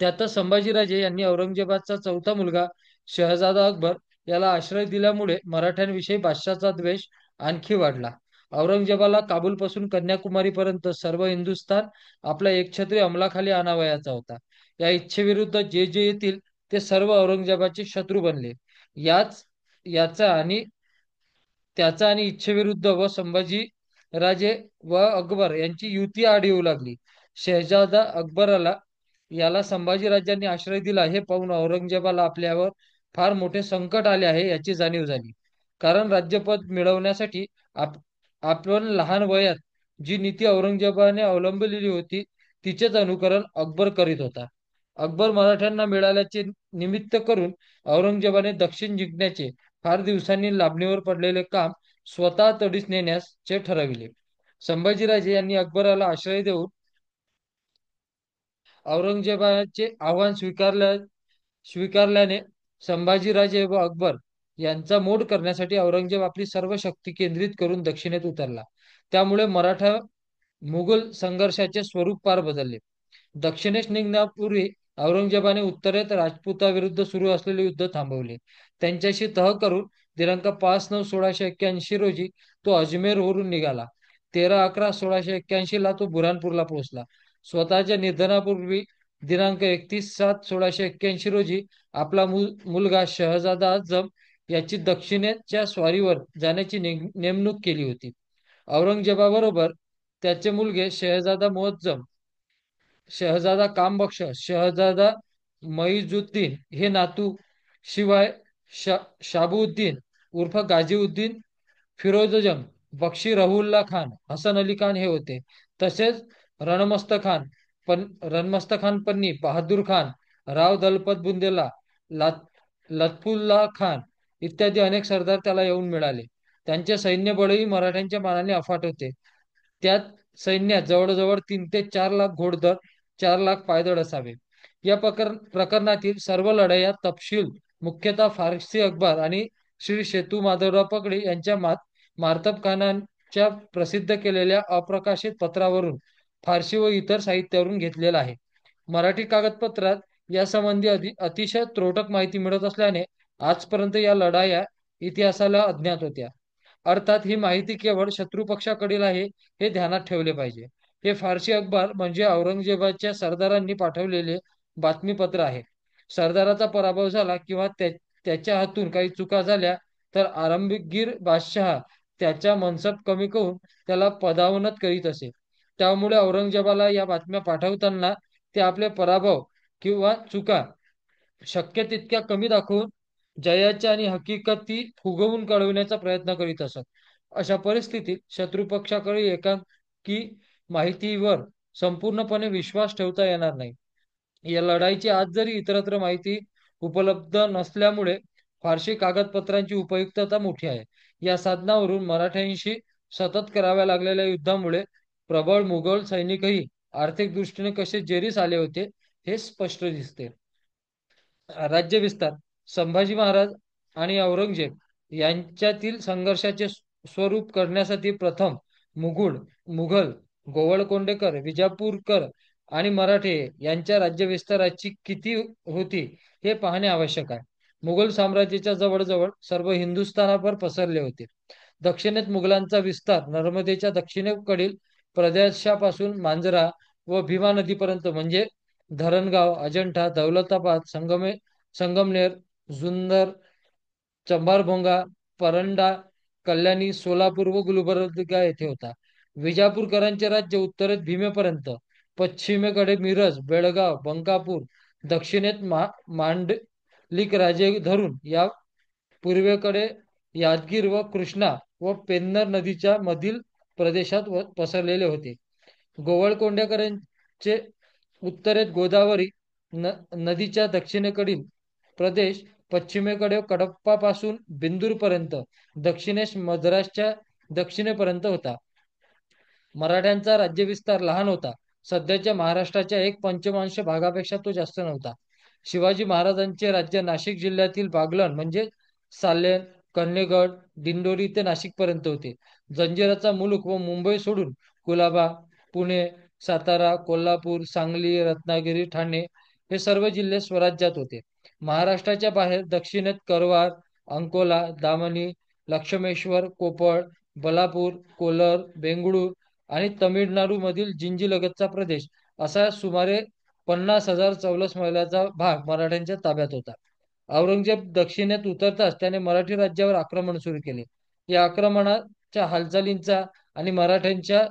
त्यातच संभाजीराजे यांनी औरंगजेबाचा चौथा मुलगा शहजादा अकबर याला आश्रय दिल्यामुळे मराठ्यांविषयी बादशाचा द्वेष आणखी वाढला. औरंगजेबाला काबूलपासून कन्याकुमारीपर्यंत सर्व हिंदुस्थान आपल्या एकछत्री अंमलाखाली आणावयाचा होता. या इच्छेविरुद्ध जे जे येतील ते सर्व औरंगजेबाचे शत्रू बनले. याच याचा आणि त्याचा आणि इच्छेविरुद्ध व संभाजी राजे व अकबर यांची युती आड येऊ लागली. शहजादा अकबराला याला संभाजी राज्यांनी आश्रय दिला हे पाहून औरंगजेबाला आपल्यावर फार मोठे संकट आले आहे याची जाणीव झाली. कारण राज्यपद मिळवण्यासाठी आपण लहान वयात जी नीती औरंगजेबाने अवलंबलेली होती तिचेच अनुकरण अकबर करीत होता. अकबर मराठ्यांना मिळाल्याचे निमित्त करून औरंगजेबाने दक्षिण जिंकण्याचे फार दिवसांनी लांबणीवर पडलेले काम स्वतः तडीस नेण्याचे ठरविले. संभाजीराजे यांनी अकबराला आश्रय देऊन औरंगजेबाचे आव्हान स्वीकारल्याने संभाजीराजे व अकबर यांचा मोड करण्यासाठी औरंगजेब आपली सर्व शक्ती केंद्रित करून दक्षिणेत उतरला. त्यामुळे मराठा मुघल संघर्षाचे स्वरूप फार बदलले. दक्षिणेस निघण्यापूर्वी औरंगजेबाने उत्तरेत राजपुताविरुद्ध सुरू असलेले युद्ध थांबवले. त्यांच्याशी तह करून दिनांक 5/9/1681 रोजी तो अजमेरवरून निघाला. 13/11/1681 ला तो बुऱ्हाणपूरला पोहोचला. स्वतःच्या निधनापूर्वी दिनांक 31/7/1681 रोजी आपला मुलगा शहजादा आझम याची दक्षिणेच्या स्वारीवर जाण्याची नेमणूक केली होती. औरंगजेबाबरोबर त्याचे मुलगे शहजादा मुअज्जम, शहजादा कामबख्श, शहजादा मईजुद्दीन हे नातू, शिवाय शाबुद्दीन उर्फ गाझीउद्दीन, फिरोजजंग, बक्षी रहुल्ला खान, हसन अली खान हे होते. तसेच रणमस्त खान पन्नी, बहादूर खान, राव दलपत बुंदेला, लत्फुल्ला खान इत्यादी अनेक सरदार त्याला येऊन मिळाले. त्यांचे सैन्य बळही मराठ्यांच्या मानाने अफाट होते. त्यात सैन्यात जवळजवळ 3 ते 4 लाख घोडदळ, 4 लाख पायदळ असावे. या प्रकरणातील सर्व लढाया तपशील मुख्यतः फारसी अकबर आणि श्री सेतू माधवराव पगडी यांच्या मार्तब खानाच्या प्रसिद्ध केलेल्या अप्रकाशित पत्रावरून फारसी व इतर साहित्यावरून घेतलेला आहे. मराठी कागदपत्रात यासंबंधी अतिशय त्रोटक माहिती मिळत असल्याने आजपर्यंत या लढाया इतिहासाला अज्ञात होत्या. अर्थात ही माहिती केवळ शत्रू पक्षाकडील आहे हे ध्यानात ठेवले पाहिजे. हे फारसी अखबार म्हणजे औरंगजेबाच्या सरदारांनी पाठवलेले बातमीपत्र आहे. सरदाराचा पराभव झाला किंवा त्याच्या हातून काही चुका झाल्या तर आरंभीगीर बादशहा त्याच्या मनसब कमी करून त्याला पदावनत करीत असे. त्यामुळे औरंगजेबाला या बातम्या पाठवताना ते आपले पराभव किंवा चुका शक्य तितक्या कमी दाखवून जयाच्या आणि हकीकती फुगवून कळविण्याचा प्रयत्न करीत असत. अशा परिस्थितीत शत्रुपक्षाकडे एकाकी माहितीवर संपूर्णपणे विश्वास ठेवता येणार नाही. या लढाईची आज जरी इतरत्र माहिती उपलब्ध नसल्यामुळे फारशी कागदपत्रांची उपयुक्तता मोठी आहे. या साधनावरून मराठ्यांशी सतत कराव्या लागलेल्या युद्धामुळे प्रबळ मुघल सैनिकही आर्थिक दृष्टीने कसे जेरीस आले होते हे स्पष्ट दिसते. राज्यविस्तार संभाजी महाराज आणि औरंगजेब यांच्यातील संघर्षाचे स्वरूप करण्यासाठी प्रथम मुघल, गोवळकोंडेकर, विजापूरकर आणि मराठे यांच्या राज्यविस्ताराची किती होती हे पाहणे आवश्यक आहे. मुघल साम्राज्याच्या जवळजवळ सर्व हिंदुस्थानावर पसरले होते. दक्षिणेत मुघलांचा विस्तार नर्मदेच्या दक्षिणेकडील प्रदेशापासून मांजरा व भीमा नदीपर्यंत म्हणजे धरणगाव, अजंठा, दौलताबाद, संगमनेर, जुन्नर, चंबारभोंगा, परंडा, कल्याणी, सोलापूर व गुलबर्गा येथे होता. विजापूरकरांचे राज्य उत्तरेत भीमेपर्यंत, पश्चिमेकडे मिरज, बेळगाव, बंकापूर, दक्षिणेत मांडलिक राजे धरून या पूर्वेकडे यादगीर व कृष्णा व पेन्नर नदीच्या मधील प्रदेशात पसरलेले होते. गोवळकोंडेकरांचे उत्तरेत गोदावरी नदीच्या दक्षिणेकडील प्रदेश, पश्चिमेकडे कडप्पापासून बिंदूरपर्यंत, दक्षिणेस मद्रासच्या दक्षिणेपर्यंत होता. मराठ्यांचा राज्यविस्तार लहान होता. सध्याच्या महाराष्ट्राच्या एक पंचमांश भागापेक्षा तो जास्त नव्हता. शिवाजी महाराजांचे राज्य नाशिक जिल्ह्यातील बागलण म्हणजे सालेन, कन्हेगड, दिंडोरी ते नाशिक पर्यंत होते. जंजिराचा मुलूक व मुंबई सोडून कुलाबा, पुणे, सातारा, कोल्हापूर, सांगली, रत्नागिरी, ठाणे हे सर्व जिल्हे स्वराज्यात होते. महाराष्ट्राच्या बाहेर दक्षिणेत करवार, अंकोला, दामणी, लक्ष्मेश्वर, कोपळ, बलापूर, कोलर, बेंगळूर आणि तमिळनाडूमधील जिंजीलगतचा प्रदेश असा सुमारे 50,000 चौरस मैलाचा भाग मराठ्यांच्या ताब्यात होता. औरंगजेब दक्षिणेत उतरताच त्याने मराठी राज्यावर आक्रमण सुरू केले. या आक्रमणाच्या हालचालींचा आणि मराठ्यांच्या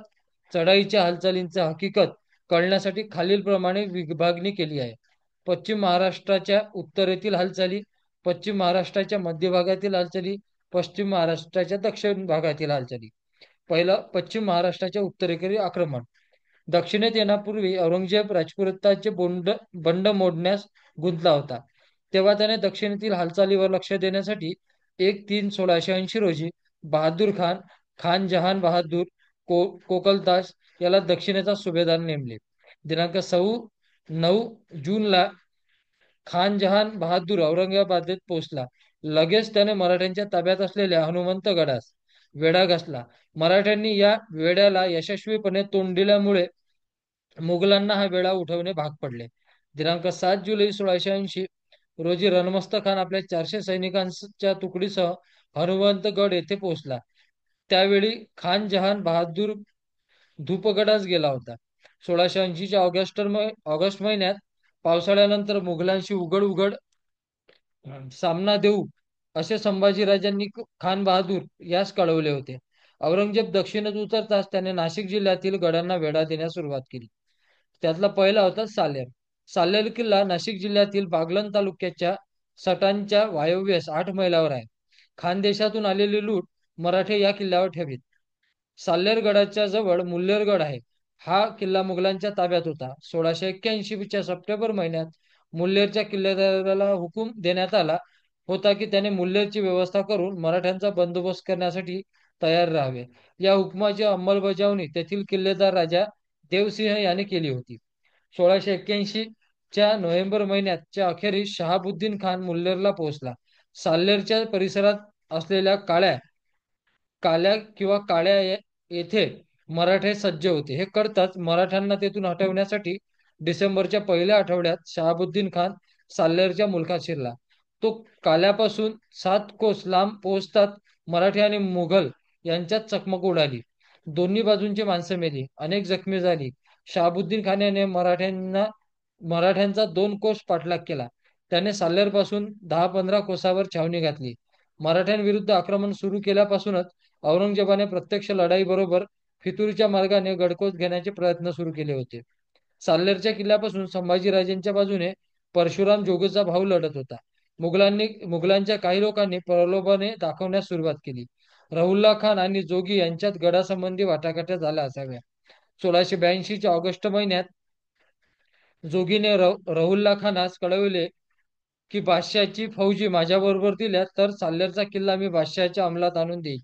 चढाईच्या हालचालींचा हकीकत कळण्यासाठी खालीलप्रमाणे विभागणी केली आहे. पश्चिम महाराष्ट्राच्या उत्तरेतील हालचाली, पश्चिम महाराष्ट्राच्या मध्य भागातील हालचाली, पश्चिम महाराष्ट्राच्या दक्षिण भागातील हालचाली. पहिलं पश्चिम महाराष्ट्राच्या उत्तरेकडील आक्रमण. दक्षिणेत येण्यापूर्वी औरंगजेब राजपुतांचे बंड मोडण्यास गुंतला होता. तेव्हा त्याने दक्षिणेतील हालचालीवर लक्ष देण्यासाठी 1-3-1680 रोजी बहादूर खान, खान जहान बहादूर कोकलतास याला दक्षिणेचा सुभेदार नेमले. दिनांक 9 जूनला खान जहान बहादूर औरंगाबादेत पोहोचला. लगेच त्याने मराठ्यांच्या ताब्यात असलेल्या हनुमंतगडास वेढा घातला. मराठ्यांनी या वेढ्याला यशस्वीपणे तोंड दिल्यामुळे मुघलांना हा वेढा उठवणे भाग पडले. दिनांक 7 जुलै 1680 रोजी रणमस्त खान आपल्या 400 सैनिकांच्या तुकडीसह हनुमंतगड येथे पोहोचला. त्यावेळी खान जहान बहादूर धूपगडास गेला होता. 1680च्या ऑगस्ट महिन्यात पावसाळ्यानंतर मुघलांशी उघड उघड सामना देऊ असे संभाजीराजांनी खान बहादूर यास कळवले होते. औरंगजेब दक्षिणेत उतरताच त्याने नाशिक जिल्ह्यातील गडांना वेढा देण्यास सुरुवात केली. त्यातला पहिला होता सालेर. सालेर किल्ला नाशिक जिल्ह्यातील बागलण तालुक्याच्या सटांच्या वायव्येस 8 मैलावर आहे. खानदेशातून आलेली लूट मराठे या किल्ल्यावर ठेवीत. साल्हेर गडाच्या जवळ मुल्हेरगड आहे. हा किल्ला मुघलांच्या ताब्यात होता. 1681च्या सप्टेंबर महिन्यात मुल्हेरच्या किल्लेदाराला हुकूम देण्यात आला होता की त्याने मुल्हेरची व्यवस्था करून मराठ्यांचा बंदोबस्त करण्यासाठी तयार राहावे. या हुकुमाची अंमलबजावणी तेथील किल्लेदार राजा देवसिंह याने केली होती. 1681च्या नोव्हेंबर महिन्याच्या अखेरीस शहाबुद्दीन खान मुल्हेरला पोहोचला. साल्हेरच्या परिसरात असलेल्या काल्या किंवा काळ्या येथे मराठे सज्ज होते. हे कळताच मराठ्यांना तेथून हटवण्यासाठी डिसेंबरच्या पहिल्या आठवड्यात शहाबुद्दीन खान साल्हेरच्या मुलखात शिरला. तो काल्यापासून 7 कोस लांब पोहोचतात मराठी आणि मुघल यांच्यात चकमक उडाली. दोन्ही बाजूंची माणसं मेली, अनेक जखमी झाली. शहाबुद्दीन खान याने मराठ्यांचा 2 कोस पाठलाग केला. त्याने साल्हेरपासून 10-15 कोसावर छावणी घातली. मराठ्यांविरुद्ध आक्रमण सुरू केल्यापासूनच औरंगजेबाने प्रत्यक्ष लढाईबरोबर फितूरच्या मार्गाने गडकोट घेण्याचे प्रयत्न सुरू केले होते. साल्हेरच्या किल्ल्यापासून संभाजीराजेंच्या बाजूने परशुराम जोगेचा भाऊ लढत होता. मुघलांच्या काही लोकांनी प्रलोभने दाखवण्यास सुरुवात केली. राहुल्ला खान आणि जोगी यांच्यात गडासंबंधी वाटाघाट्या झाल्या असाव्या. 1682च्या ऑगस्ट महिन्यात जोगीने राहुल्ला खानास कळविले की बादशहाची फौजी माझ्याबरोबर दिल्या तर साल्हेरचा किल्ला मी बादशहाच्या अंमलात आणून देईल.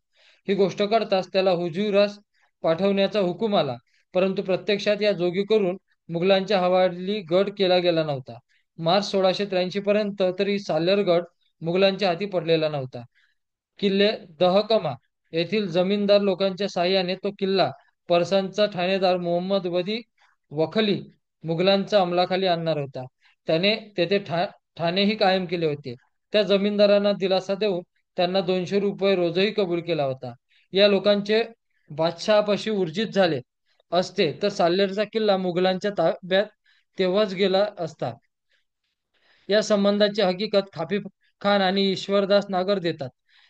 ही गोष्ट करताच त्याला हुजुरास पाठवण्याचा हुकूम आला. परंतु प्रत्यक्षात या जोगी करून मुघलांच्या हवाली गड केला गेला नव्हता. मार्च 1683 पर्यंत तरी साल्हेर गड मुघलांच्या हाती पडलेला नव्हता. किल्ले दहकमा येथील जमीनदार लोकांच्या साहाय्याने तो किल्ला परसांचा ठाणेदार मोहम्मद वदी वखली मुघलांच्या अंमलाखाली आणणार होता. त्याने तेथे ठाणेही कायम केले होते. त्या जमीनदारांना दिलासा देऊन त्यांना 200 रुपये रोजही कबूल केला होता. या लोकांचे बादशहापाशी ऊर्जित झाले असते तर साल्हेरचा किल्ला मुघलांच्या ताब्यात तेव्हाच गेला असता. या संबंधाची हकीकत खाफी खान आणि ईश्वरदास नागर देतात.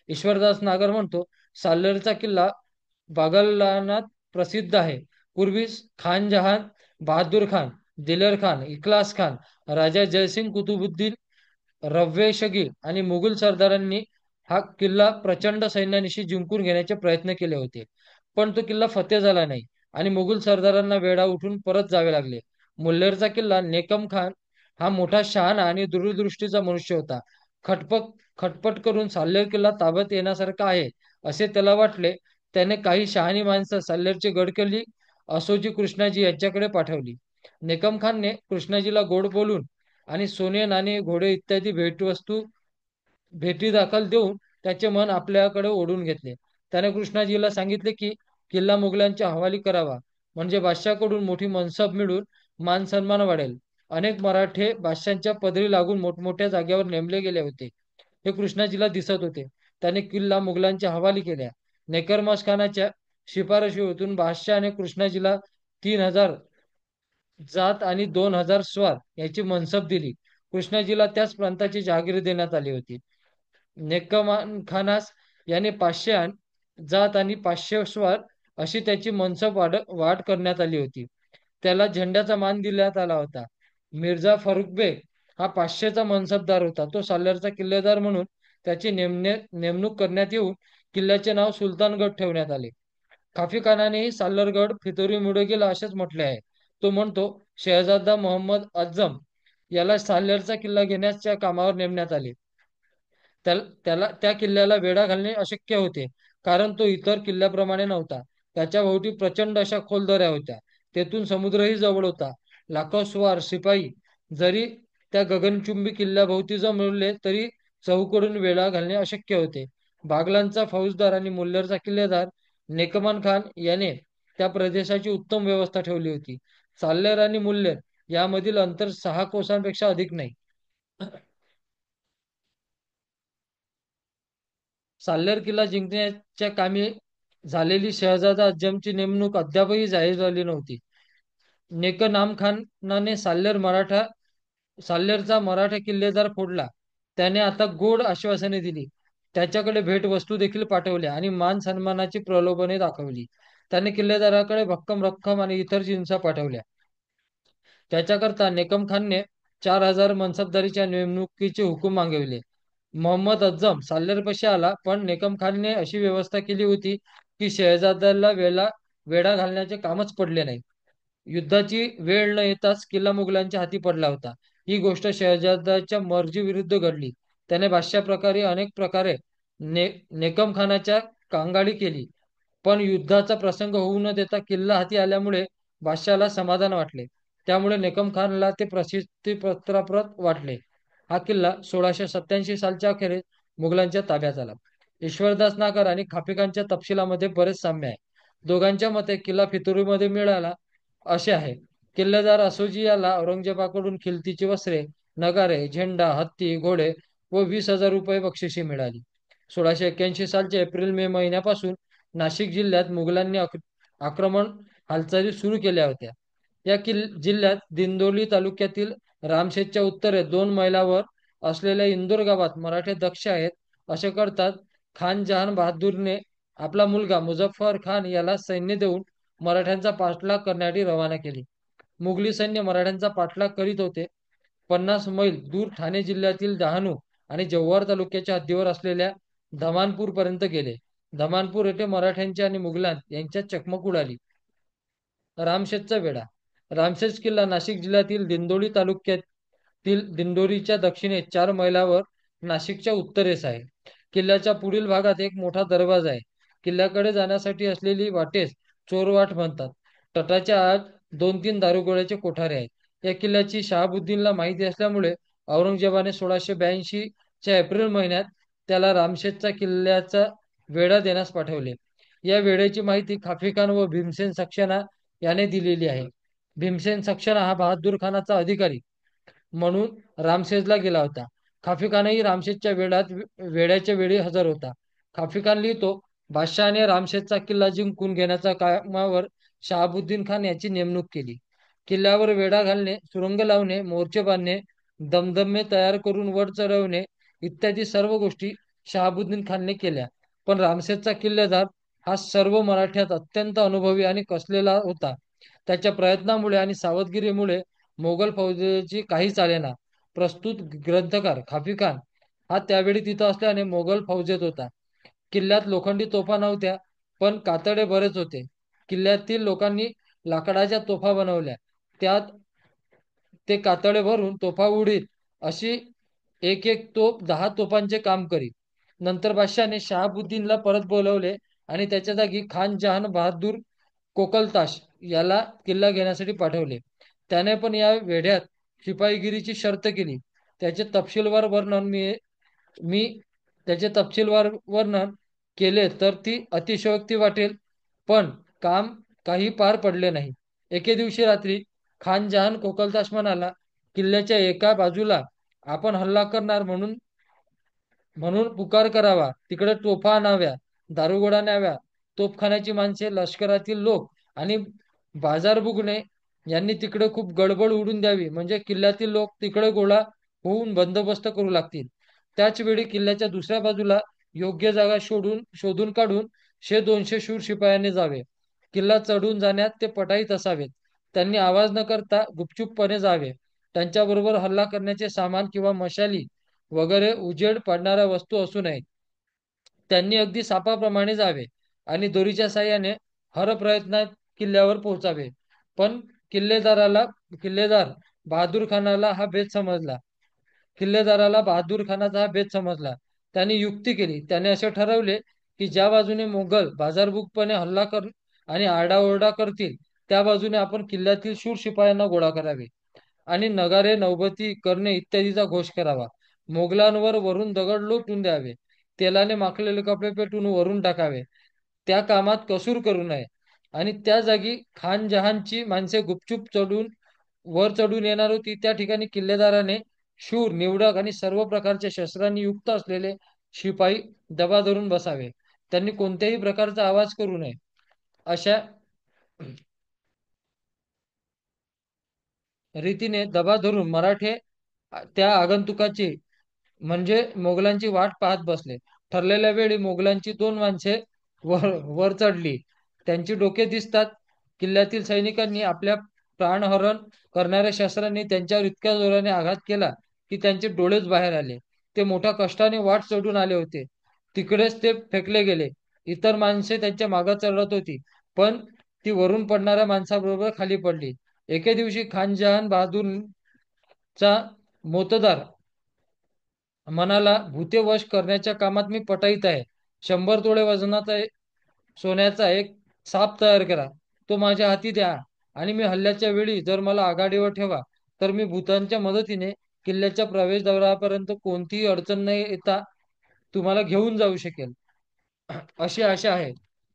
ईश्वरदास नागर म्हणतो, साल्हेरचा किल्ला बागलानात प्रसिद्ध आहे. पूर्वी खान जहान, बहादूर खान, दिलेर खान, इखलास खान, राजा जयसिंग कुतुबुद्दीन रव्वेशगी आणि मुघल सरदारांनी हा किल्ला प्रचंड सैन्यानिशी जिंकून घेण्याचे प्रयत्न केले होते. पण तो किल्ला फतेह झाला नाही आणि मुघल सरदारांना वेढा उठून परत जावे लागले. मुल्हेरचा किल्ला नेकम खान हा मोठा शहाणा आणि दूरदृष्टीचा मनुष्य होता. खटपट खटपट करून साल्हेर किल्ला ताब्यात येण्यासारखा आहे असे त्याला वाटले. त्याने काही शहाणी माणसं साल्हेरची गडकिल्ली असोजी कृष्णाजी यांच्याकडे पाठवली. नेकम खानने कृष्णाजीला गोड बोलून आणि सोने नाणे घोडे इत्यादी भेटवस्तू भेटी दाखल देऊन त्याचे मन आपल्याकडे ओढून घेतले. त्याने कृष्णाजीला सांगितले की किल्ला मुघलांच्या हवाली करावा, म्हणजे बादशाहकडून मोठी मनसब मिळून मान सन्मान वाढेल. अनेक मराठे बादशांच्या पदरी लागून मोठमोठ्या जागेवर नेमले गेले होते. हे कृष्णाजीला दिसत होते. त्याने किल्ला मुघलांच्या हवाली केल्या. नेकरमास खानाच्या शिफारशीतून बादशहाने कृष्णाजीला 3000 जात आणि 2000 स्वार याची मनसब दिली. कृष्णाजीला त्याच प्रांताची जहागिरी देण्यात आली होती. नेकमान खानास याने 500 जात आणि 500 स्वार अशी त्याची मनसब वाढ करण्यात आली होती. त्याला झेंड्याचा मान देण्यात आला होता. मिर्झा फरुख बेग हा 500चा मनसबदार होता. तो साल्हेरचा किल्लेदार म्हणून त्याची नेमणूक करण्यात येऊन किल्ल्याचे नाव सुलतानगड ठेवण्यात आले. काफी खानानेही साल्हरगड फितुरीमुळे गेला असेच म्हटले आहे. तो म्हणतो, शहजादा मोहम्मद अज्जम याला साल्हेरचा किल्ला घेण्याच्या कामावर नेमण्यात आले. त्याला त्या किल्ल्याला वेढा घालणे अशक्य होते, कारण तो इतर किल्ल्याप्रमाणे नव्हता. त्याच्या भोवती प्रचंड अशा खोल दऱ्या होत्या. तेथून समुद्रही जवळ होता. लाखो स्वार शिपाई जरी त्या गगनचुंबी किल्ल्याभोवती जमले तरी चहूकडून वेढा घालणे अशक्य होते. बागलांचा फौजदार आणि मुल्हेरचा किल्लेदार नेकमान खान याने त्या प्रदेशाची उत्तम व्यवस्था ठेवली होती. साल्हेर आणि मुल्हेर यामधील अंतर 6 कोसांपेक्षा अधिक नाही. साल्हेर किल्ला जिंकण्याच्या कामी झालेली शहजादा अज्जमची नेमणूक अद्यापही जाहीर झाली नव्हती. नेकनाम खानाने साल्हेरचा मराठा किल्लेदार फोडला. त्याने आता गोड आश्वासने दिली. त्याच्याकडे भेटवस्तू देखील पाठवल्या आणि मान सन्मानाची प्रलोभने दाखवली. त्याने किल्लेदाराकडे भक्कम रक्कम आणि इतर जिन्सा पाठवल्या. त्याच्याकरता नेकम खानने 4000 मनसबदारीच्या नेमणुकीचे हुकूम मागविले. मोहम्मद अज्जम साल्हेरपाशी आला, पण नेकम खानने अशी व्यवस्था केली होती की शहजाद्याला वेढा घालण्याचे कामच पडले नाही. युद्धाची वेळ न येताच किल्ला मुघलांच्या हाती पडला होता. ही गोष्ट शहजाद्याच्या मर्जीविरुद्ध घडली. त्याने बादशाह प्रकारे अनेक प्रकारे नेकम खानाच्या कांगाळी केली, पण युद्धाचा प्रसंग होऊ न देता किल्ला हाती आल्यामुळे बादशाहला समाधान वाटले. त्यामुळे नेकम खानला ते प्रसिद्धीपत्राप्रत वाटले. हा किल्ला 1687 सालच्या अखेरीस मुघलांच्या ताब्यात आला. ईश्वरदास नागर आणि खापिकांच्या तपशिलामध्ये बरेच साम्य आहे. दोघांच्या मते किल्ला फितुरीमध्ये मिळाला असे आहे. किल्लेदार असोजी याला औरंगजेबाकडून खिलतीची वस्त्रे, नगारे, झेंडा, हत्ती, घोडे व 20,000 रुपये बक्षिसी मिळाली. 1681 सालच्या एप्रिल-मे महिन्यापासून नाशिक जिल्ह्यात मुघलांनी आक्रमण हालचाली सुरू केल्या होत्या. या जिल्ह्यात दिंडोरी तालुक्यातील रामशेतच्या उत्तरेस 2 मैलावर असलेल्या इंदोर गावात मराठे दक्ष आहेत. असे करतात खान जहान बहादूरने आपला मुलगा मुझफ्फर खान याला सैन्य देऊन मराठ्यांचा पाठलाग करण्यासाठी रवाना केली. मुघली सैन्य मराठ्यांचा पाठलाग करीत होते. 50 मैल दूर ठाणे जिल्ह्यातील डहाणू आणि जव्हार तालुक्याच्या हद्दीवर असलेल्या धमानपूर पर्यंत गेले. धमानपूर येथे मराठ्यांची आणि मुघलां यांच्यात चकमक उडाली. रामशेजचा वेढा. रामशेज किल्ला नाशिक जिल्ह्यातील दिंडोरी तालुक्यातील दिंडोरीच्या दक्षिणेस 4 मैलावर नाशिकच्या उत्तरेस आहे. किल्ल्याच्या पुढील भागात एक मोठा दरवाजा आहे. किल्ल्याकडे जाण्यासाठी असलेली वाटेस चोरवाट म्हणतात. तटाच्या आत 2-3 दारुगोळ्याचे कोठारे आहेत. या किल्ल्याची शहाबुद्दीनला माहिती असल्यामुळे औरंगजेबाने 1682 च्या एप्रिल महिन्यात त्याला रामशेजचा किल्ल्याचा वेढा देण्यास पाठवले. या वेढ्याची माहिती खाफिखान व भीमसेन सक्सेना याने दिलेली आहे. भीमसेन सक्सेना हा बहादूर खानाचा अधिकारी म्हणून रामशेजला गेला होता. खाफिखानही रामशेजच्या वेढ्याच्या वेळी हजर होता. खाफिखान लिहितो, बादशहाने रामशेजचा किल्ला जिंकून घेण्याच्या कामावर शहाबुद्दीन खान याची नेमणूक केली. किल्ल्यावर वेढा घालणे, सुरुंग लावणे, मोर्चे बांधणे, दमदमे तयार करून वर चढवणे इत्यादी सर्व गोष्टी शहाबुद्दीन खानने केल्या. पण रामशेजचा किल्लेदार हा सर्व मराठ्यात अत्यंत अनुभवी आणि कसलेला होता. त्याच्या प्रयत्नामुळे आणि सावधगिरीमुळे मोगल फौजेची काही चालेना. प्रस्तुत ग्रंथकार खाफिखान हा त्यावेळी तिथं असल्याने मोगल फौजेत होता. किल्ल्यात लोखंडी तोफा नव्हत्या, पण कातडे बरेच होते. किल्ल्यातील लोकांनी लाकडाच्या तोफा बनवल्या. त्यात ते कातडे भरून तोफा उडीत अशी एक एक तोफ 10 तोफांचे काम करीत. नंतर बादशहाने शहाबुद्दीनला परत बोलवले आणि त्याच्या जागी खान जहान बहादूर कोकलताश याला किल्ला घेण्यासाठी पाठवले. त्याने पण या वेढ्यात शिपाईगिरीची शर्त केली. त्याचे तपशीलवार वर्णन मी मी त्याचे तपशीलवार वर्णन केले तर ती अतिशयोक्ती वाटेल, पण काम काही पार पडले नाही. एके दिवशी रात्री खान जहान कोकलताश म्हणाला, किल्ल्याच्या एका बाजूला आपण हल्ला करणार म्हणून म्हणून पुकार करावा, तिकडे तोफा आणाव्या, दारुगोळा न्याव्या. तोफखान्याची माणसे, लष्करातील लोक आणि बाजार बुगणे यांनी तिकडे खूप गडबड उडून द्यावी, म्हणजे किल्ल्यातील लोक तिकडे गोळा होऊन बंदोबस्त करू लागतील. त्याच वेळी किल्ल्याच्या दुसऱ्या बाजूला योग्य जागा शोधून काढून 100-200 शूर शिपायांनी जावे. किल्ला चढून जाण्यात ते पटाईत असावेत. त्यांनी आवाज न करता गुपचूपपणे जावे. त्यांच्याबरोबर हल्ला करण्याचे सामान किंवा मशाली वगैरे उजेड पाडणाऱ्या वस्तू असू नयेत. त्यांनी अगदी सापाप्रमाणे जावे आणि दोरीच्या साहाय्याने हर प्रयत्नात किल्ल्यावर पोहोचावे. पण किल्लेदार बहादूर खानाला हा भेद समजला. किल्लेदाराला बहादूर खानाचा हा भेद समजला. त्याने युक्ती केली. त्याने असे ठरवले की ज्या बाजूने मोगल बाजारबुकपणे हल्ला कर आणि आरडाओरडा करतील, त्या बाजूने आपण किल्ल्यातील शूर शिपायांना गोळा करावे आणि नगारे, नौबती, करणे इत्यादीचा घोष करावा. मोगलांवर वरून दगड लोटून द्यावे. तेलाने माखलेले कपडे पेटून वरून टाकावे. त्या कामात कसूर करू नये. आणि त्या जागी खान जहानची माणसे गुपचूप चढून येणार होती, त्या ठिकाणी किल्लेदाराने शूर, निवडक आणि सर्व प्रकारच्या शस्त्रांनी युक्त असलेले शिपाई दबा धरून बसावे. त्यांनी कोणत्याही प्रकारचा आवाज करू नये. अशा रीतीने दबा धरून मराठे त्या आगंतुकाची म्हणजे मोगलांची वाट पाहत बसले. ठरलेल्या वेळी मोगलांची 2 माणसे वर वर चढली. त्यांची डोके दिसतात. किल्ल्यातील सैनिकांनी आपल्या प्राणहरण करणाऱ्या शस्त्रांनी त्यांच्यावर इतक्या जोराने आघात केला की त्यांचे डोळेच बाहेर आले. ते मोठ्या कष्टाने वाट चढून आले होते. तिकडेच ते फेकले गेले. इतर माणसे त्यांच्या मागे चढत होती, पण ती वरून पडणाऱ्या माणसाबरोबर खाली पडली. एके दिवशी खान जहान बहादूरचा मोतदार मनाला भूते वश करण्याच्या कामात मी पटाईत आहे. 100 तोळे वजनाचा सोन्याचा एक साप तयार करा. तो माझ्या हाती द्या आणि मी हल्ल्याच्या वेळी जर मला आघाडीवर ठेवा, तर मी भूतांच्या मदतीने किल्ल्याच्या प्रवेशद्वारापर्यंत कोणतीही अडचण न येता तुम्हाला घेऊन जाऊ शकेल, अशी आशा आहे.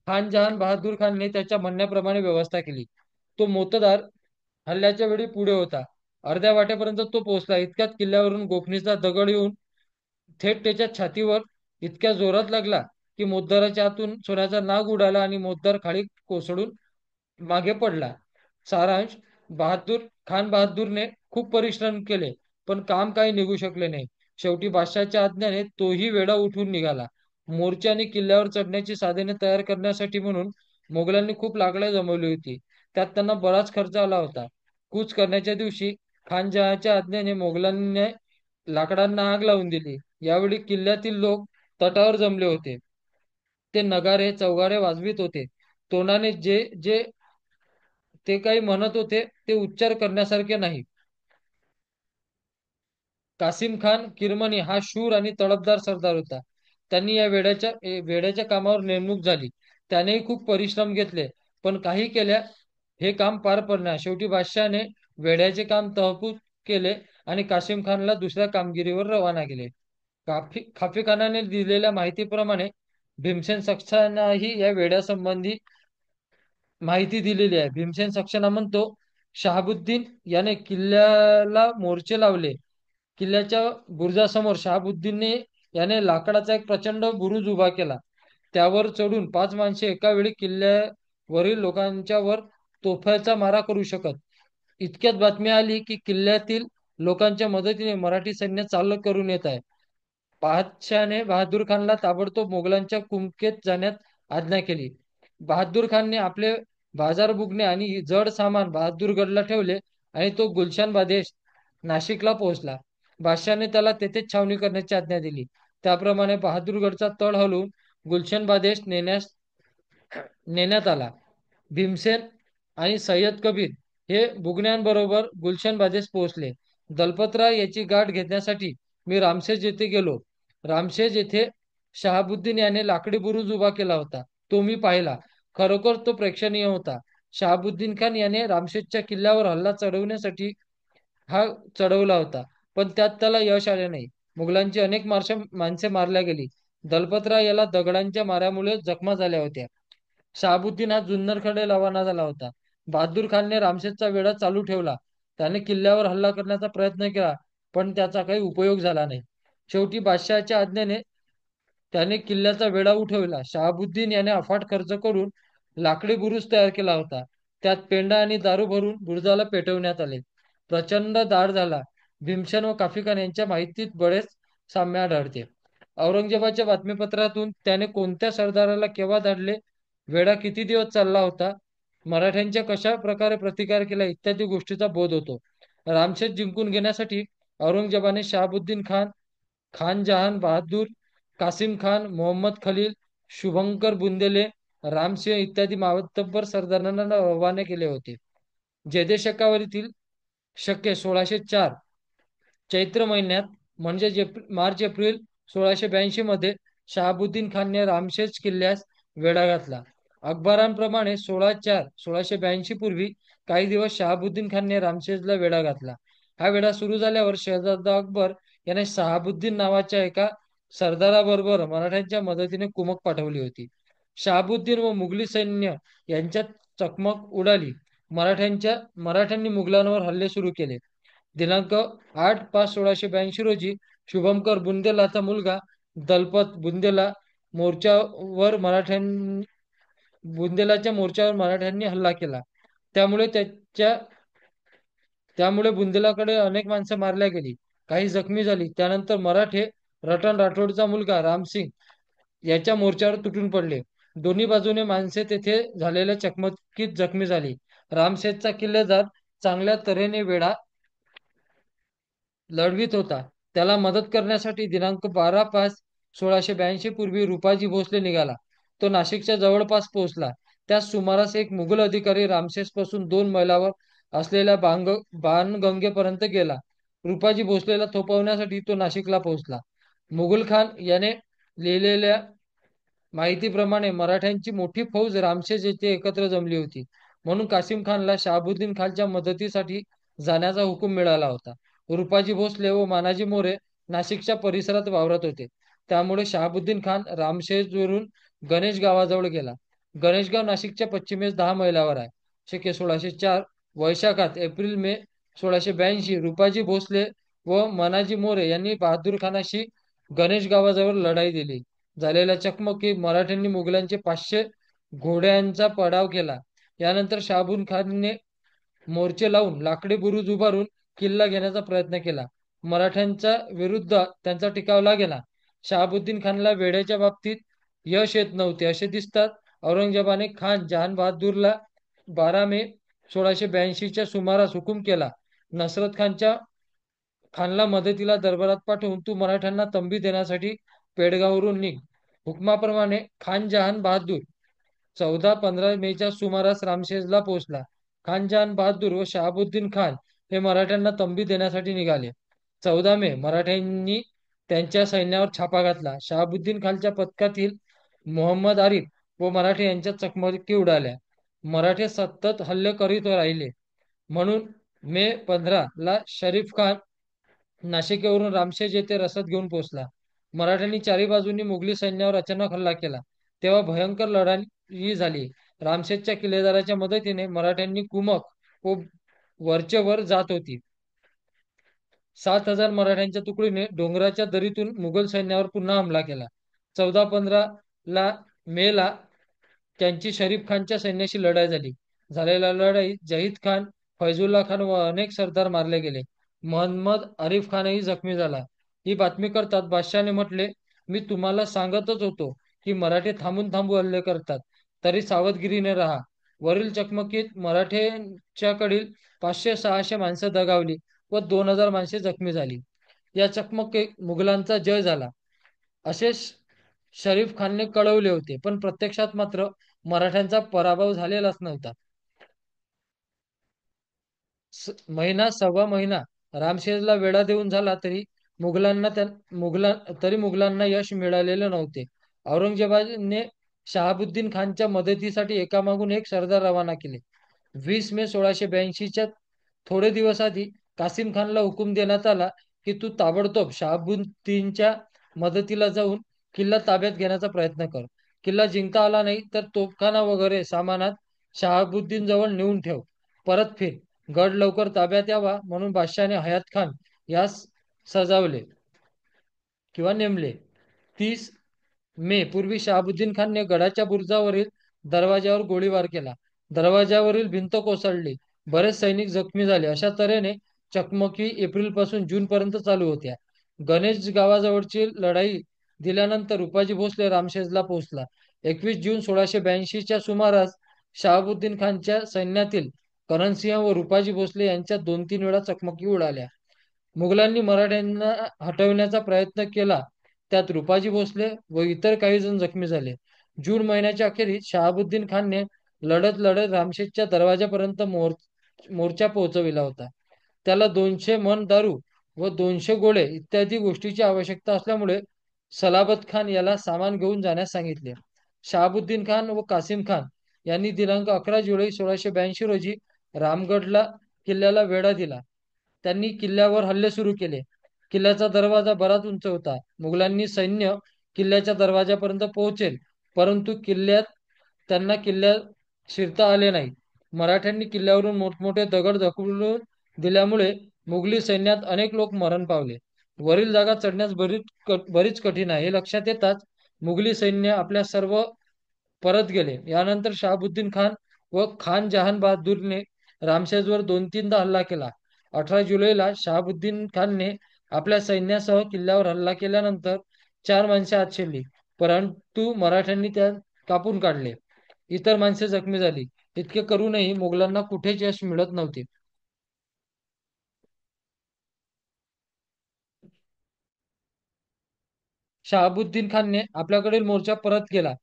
खान जहान बहादूर खानने त्याच्या म्हणण्याप्रमाणे व्यवस्था केली. तो मोतदार हल्ल्याच्या वेळी पुढे होता. अर्ध्या वाटेपर्यंत तो पोहोचला. इतक्यात किल्ल्यावरून गोफणीचा दगड येऊन थेट त्याच्या छातीवर इतक्या जोरात लागला की मोतदाराच्या हातून सोन्याचा नाग उडाला आणि मोतदार खाली कोसळून मागे पडला. सारांश: खान बहादूरने खूप परिश्रम केले, पण काम काही निघू शकले नाही. शेवटी बादशाहच्या आज्ञेने तोही वेडा उठून निघाला. मोर्चे आणि किल्ल्यावर चढण्याची साधने तयार करण्यासाठी म्हणून मोगलांनी खूप लाकडे जमवली होती. त्यात त्यांना बराच खर्च आला होता. कूच करण्याच्या दिवशी खान जहाच्या आज्ञेने मोगलांनी लाकडांना आग लावून दिली. यावेळी किल्ल्यातील लोक तटावर जमले होते. ते नगारे चौगारे वाजवित होते. तोंडाने जे जे ते काही म्हणत होते ते उच्चार करण्यासारखे नाही. कासिम खान किरमनी हा शूर आणि तडफदार सरदार होता. त्यांनी या वेड्याच्या कामावर नेमणूक झाली. त्यानेही खूप परिश्रम घेतले, पण काही केल्या हे काम पार पडणार. शेवटी बादशहाने वेड्याचे काम तहकूब केले आणि कासिम खानला दुसऱ्या कामगिरीवर रवाना केले. खाफी खानाने दिलेल्या माहितीप्रमाणे भीमसेन सक्सेनाही या वेड्यासंबंधी माहिती दिलेली आहे. भीमसेन सक्सेना म्हणतो, शहाबुद्दीन याने किल्ल्याला मोर्चे लावले. किल्ल्याच्या बुरुजासमोर शहाबुद्दीनने याने लाकडाचा एक प्रचंड बुरुज उभा केला. त्यावर चढून 5 माणसे एका वेळी किल्ल्यावरील लोकांच्या वर तोफाचा मारा करू शकत. इतक्यात बातमी आली की किल्ल्यातील लोकांच्या मदतीने मराठी सैन्य चाल करून येत आहे. बादशहाने बहादूर खानला ताबडतोब मोगलांच्या कुमकेत जाण्यात आज्ञा केली. बहादूर खानने आपले बाजार बुकणे आणि जड सामान बहादूरगडला ठेवले आणि तो गुलशान बादेश नाशिकला पोहोचला. बादशहाने त्याला तेथेच छावणी करण्याची आज्ञा दिली. त्याप्रमाणे बहादूरगडचा तळ हलवून गुलशन बादेश नेण्यात आला. भीमसेन आणि सय्यद कबीर हे बुगण्यांबरोबर गुलशन बादेश पोहोचले. दलपतराय याची गाठ घेण्यासाठी मी रामशेज येथे गेलो. रामशेज येथे शहाबुद्दीन याने लाकडी बुरुज उभा केला होता. तो मी पाहिला. खरोखर तो प्रेक्षणीय होता. शहाबुद्दीन खान याने रामशेजच्या किल्ल्यावर हल्ला चढवण्यासाठी हा चढवला होता, पण त्यात त्याला यश आले नाही. मुघलांची अनेक माणसे मारल्या गेली. दलपतराय याला दगडांच्या माऱ्यामुळे जखमा झाल्या होत्या. शहाबुद्दीन हा जुन्नरकडे रवाना झाला होता. बहादूर खानने रामशेजचा वेढा चालू ठेवला. त्याने किल्ल्यावर हल्ला करण्याचा प्रयत्न केला, पण त्याचा काही उपयोग झाला नाही. शेवटी बादशहाच्या आज्ञेने त्याने किल्ल्याचा वेढा उठवला. शहाबुद्दीन याने अफाट खर्च करून लाकडी बुरुज तयार केला होता. त्यात पेंडा आणि दारू भरून बुरुजाला पेटवण्यात आले. प्रचंड दाड झाला. भीमसेन व काफी यांच्या माहितीत बरेच साम्य आढळते. औरंगजेबाच्या बातमीपत्रातून त्याने कोणत्या सरदाराला केव्हा धाडले, वेढा किती दिवस चालला होता, मराठ्यांच्या कशा प्रकारे प्रतिकार केला इत्यादी गोष्टीचा बोध होतो. रामशेज जिंकून घेण्यासाठी औरंगजेबाने शहाबुद्दीन खान, खान जहान बहादूर, कासिम खान, मोहम्मद खलील, शुभंकर बुंदेले, रामसिंह इत्यादी मावत्तबर सरदारांना रवाने केले होते. जयदेशकावरील शके 1604 चैत्र महिन्यात म्हणजे मार्च एप्रिल 1682 मध्ये शहाबुद्दीन खानने रामशेज किल्ल्यास वेढा घातला. अकबरांप्रमाणे 16/4/1682 पूर्वी काही दिवस शहाबुद्दीन खानने रामशेजला वेढा घातला. हा वेढा सुरू झाल्यावर शहजादा अकबर याने शहाबुद्दीन नावाच्या एका सरदाराबरोबर मराठ्यांच्या मदतीने कुमक पाठवली होती. शहाबुद्दीन व मुघली सैन्य यांच्यात चकमक उडाली. मराठ्यांनी मुघलांवर हल्ले सुरू केले. दिनांक 8/5/1682 रोजी शुभंकर बुंदेलाचा मुलगा दलपत मोर्चावर मराठ्यां बुंदेलाच्या मोर्चावर मराठ्यांनी हल्ला केला. त्यामुळे त्यामुळे बुंदेलाकडे अनेक माणसं मारल्या गेली, काही जखमी झाली. त्यानंतर मराठे रतन राठोडचा मुलगा रामसिंग याच्या मोर्चावर तुटून पडले. दोन्ही बाजूने माणसे तेथे झालेल्या चकमकीत जखमी झाली. रामशेजचा किल्लेदार चांगल्या तऱ्हेने वेढा लढवीत होता. त्याला मदत करण्यासाठी दिनांक 12/5/1682 पूर्वी रूपाजी भोसले निघाला. तो नाशिकच्या जवळपास पोहोचला. त्याच सुमारास एक मुघल अधिकारी रामशेज पासून 2 मैलावर असलेल्या बाणगंगेपर्यंत गेला. रूपाजी भोसलेला थोपवण्यासाठी तो नाशिकला पोहोचला. मुघल खान याने लिहिलेल्या माहितीप्रमाणे मराठ्यांची मोठी फौज रामशेज येथे एकत्र जमली होती. म्हणून कासिम खानला शहाबुद्दीन खानच्या मदतीसाठी जाण्याचा हुकूम मिळाला होता. रूपाजी भोसले व मानाजी मोरे नाशिकच्या परिसरात वावरत होते. त्यामुळे शहाबुद्दीन खान रामशेजवरून गणेश गावाजवळ गेला. गणेशगाव नाशिकच्या पश्चिमेस 10 मैलावर आहे. शके 1604 वैशाखात एप्रिल-मे 1682 रूपाजी भोसले व मनाजी मोरे यांनी बहादूर खानाशी गणेश गावाजवळ लढाई दिली. झालेल्या चकमकीत मराठ्यांनी मुघलांचे 500 घोड्यांचा पडाव केला. यानंतर शहाबुद्दीन खानने मोर्चे लावून लाकडी बुरुज उभारून किल्ला घेण्याचा प्रयत्न केला. मराठ्यांच्या विरुद्ध त्यांचा टिकाव लागेना. शहाबुद्दीन खानला वेढ्याच्या बाबतीत यश येत नव्हते असे दिसतात. औरंगजेबाने खान जहान बहादूरला 12 मे 1682च्या सुमारास हुकूम केला. नसरत खानला मदतीला दरबारात पाठवून तू मराठ्यांना तंबी देण्यासाठी पेडगाववरून निघ. हुकमाप्रमाणे खान जहान बहादूर 14-15 मेच्या सुमारास रामशेजला पोहोचला. खान जहान बहादूर व शहाबुद्दीन खान हे मराठ्यांना तंबी देण्यासाठी निघाले. 14 मे मराठ्यांनी त्यांच्या सैन्यावर छापा घातला. शहाबुद्दीन खानच्या पथकातील मोहम्मद आरिफ व मराठे यांच्यात चकमकी उडाल्या. मराठे सतत हल्ले करीत राहिले. म्हणून मे 15 ला शरीफ खान नाशिकेवरून रामशेज येथे रसद घेऊन पोहोचला. मराठ्यांनी चारी बाजूंनी मुघली सैन्यावर अचानक हल्ला केला. तेव्हा भयंकर लढाई झाली. रामशेजच्या किल्लेदाराच्या मदतीने मराठ्यांनी कुमक व वरचेवर जात होती. 7,000 मराठ्यांच्या तुकडीने डोंगराच्या दरीतून मुघल सैन्यावर पुन्हा हमला केला. 14-15 मे ला त्यांची शरीफ खानच्या सैन्याशी लढाई झाली. झालेल्या लढाईत जहीद खान, फैजुल्ला खान व अनेक सरदार मारले गेले. मोहम्मद आरिफ खानही जखमी झाला. ही बातमी करतात बादशहाने म्हटले, मी तुम्हाला सांगतच होतो की मराठे थांबून थांबून हल्ले करतात, तरी सावधगिरीने राहा. वरील चकमकीत मराठ्यांच्याकडील 500-600 माणसं दगावली व 2,000 माणसे जखमी झाली. या चकमकीत मुघलांचा जय झाला असे शरीफ खानने कळवले होते, पण प्रत्यक्षात मात्र मराठ्यांचा पराभव झालेलाच नव्हता. महिना सव्वा महिना रामशेजला वेढा देऊन झाला तरी मुघलांना यश मिळालेले नव्हते. औरंगजेबाने शहाबुद्दीन खानच्या मदतीसाठी एकामागून एक सरदार रवाना केले. 20 मे 1682च्या थोडे दिवस आधी कासिम खानला हुकूम देण्यात आला की तू ताबडतोब शहाबुद्दीनच्या मदतीला जाऊन किल्ला ताब्यात घेण्याचा प्रयत्न कर. किल्ला जिंकता आला नाही तर तोफखाना वगैरे सामानात शहाबुद्दीन जवळ नेऊन ठेव. परत फिर. गड लवकर ताब्यात यावा म्हणून बादशहाने हयात खान यास सजावले किंवा नेमले. 30 मे पूर्वी शहाबुद्दीन खानने गडाच्या बुरुजावरील दरवाजावर गोळीबार केला. दरवाजावरील भिंत कोसळली. बरेच सैनिक जखमी झाले. अशा तऱ्हेने चकमकी एप्रिलपासून जूनपर्यंत चालू होत्या. गणेश गावाजवळची लढाई दिल्यानंतर रुपाजी भोसले रामशेजला पोहोचला. 21 जून 1682च्या सुमारास शहाबुद्दीन खानच्या सैन्यातील करणसिंह व रुपाजी भोसले यांच्यात 2-3 वेळा चकमकी उडाल्या. मुघलांनी मराठ्यांना हटवण्याचा प्रयत्न केला. त्यात रुपाजी भोसले व इतर काही जण जखमी झाले. जून महिन्याच्या अखेरीस शहाबुद्दीन खानने लढत लढत रामशेजच्या दरवाजापर्यंत मोर्चा पोहोचविला होता. त्याला 200 मन दारू व 200 गोळे इत्यादी गोष्टीची आवश्यकता असल्यामुळे सलाबत खान याला सामान घेऊन जाण्यास सांगितले. शहाबुद्दीन खान व कासिम खान यांनी दिनांक 11 जुलै 1682 रोजी रामगडला किल्ल्याला वेढा दिला. त्यांनी किल्ल्यावर हल्ले सुरू केले. किल्ल्याचा दरवाजा बराच उंच होता. मुघलांनी सैन्य किल्ल्याच्या दरवाजापर्यंत पोहोचेल, परंतु किल्ल्यात शिरता आले नाही. मराठ्यांनी किल्ल्यावरून मोठमोठे दगड ढकलून दिल्यामुळे मुघली सैन्यात अनेक लोक मरण पावले. वरील जागा चढण्यास बरीच कठीण आहे हे लक्षात येताच मुघली सैन्य आपल्या सर्व परत गेले. यानंतर शहाबुद्दीन खान व खान जहान बहादूरने रामशेजवर 2-3दा हल्ला केला. 18 जुलैला शहाबुद्दीन खानने आपल्या सैन्यासह किल्ल्यावर हल्ला केल्यानंतर 4 माणसे आत शिरली, परंतु मराठ्यांनी त्या कापून काढले. इतर माणसे जखमी झाली. इतके करूनही मुघलांना कुठेच यश मिळत नव्हते. शहाबुद्दीन खानने आपल्याकडील मोर्चा परत केला.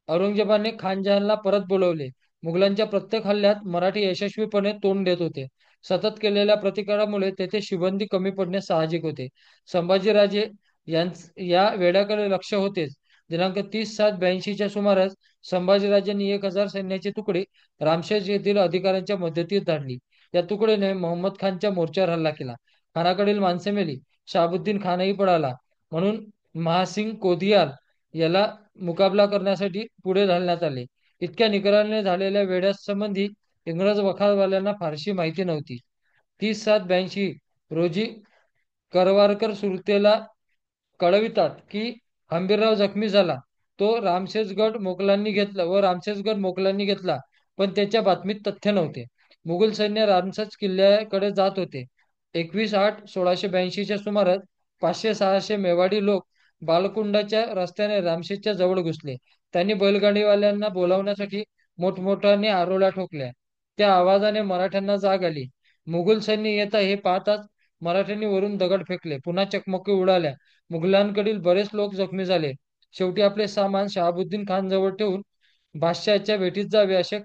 औरंगजेबाने खानजहानला परत बोलवले. मुघलांच्या प्रत्येक हल्ल्यात मराठी यशस्वीपणे तोंड देत होते. सतत केलेल्या प्रतिकारामुळे तेथे शिबंदी कमी पडणे साहजिक होते. संभाजीराजे या वेड्याकडे लक्ष होतेच. दिनांक 30/7/82च्या सुमारास संभाजीराजांनी 1,000 सैन्याची तुकडी रामशेज येथील अधिकाऱ्यांच्या मदतीत धाडली. या तुकडीने मोहम्मद खानच्या मोर्चावर हल्ला केला. खानाकडील माणसे मेली. शहाबुद्दीन खानही पळाला. म्हणून महासिंग कोदियार याला मुकाबला करण्यासाठी पुढे घालण्यात आले. इतक्या निकराने झालेल्या वेढ्यासंबंधी इंग्रज वखारवाल्यांना फारशी माहिती नव्हती. 30/7/82 रोजी करवारकर सुरतेला कळवितात की हंबीरराव जखमी झाला. रामशेजगड मोगलांनी घेतला, पण त्याच्या बातमीत तथ्य नव्हते. मुघल सैन्य रामशेज किल्ल्याकडे जात होते. 21/8/1682च्या सुमारास 500-600 मेवाडी लोक बालकुंडाच्या रस्त्याने रामशेजच्या जवळ घुसले. त्यांनी बैलगाडीवाल्यांना बोलावण्यासाठी मोठमोठ्याने आरोळ्या ठोकल्या. त्या आवाजाने मराठ्यांना जाग आली. मुघल सैन्य येत आहे हे पाहताच मराठ्यांनी वरून दगड फेकले. पुन्हा चकमकी उडाल्या. मुघलांकडील बरेच लोक जखमी झाले. शेवटी आपले सामान शहाबुद्दीन खान जवळ ठेवून बादशहाच्या भेटीत जावे असे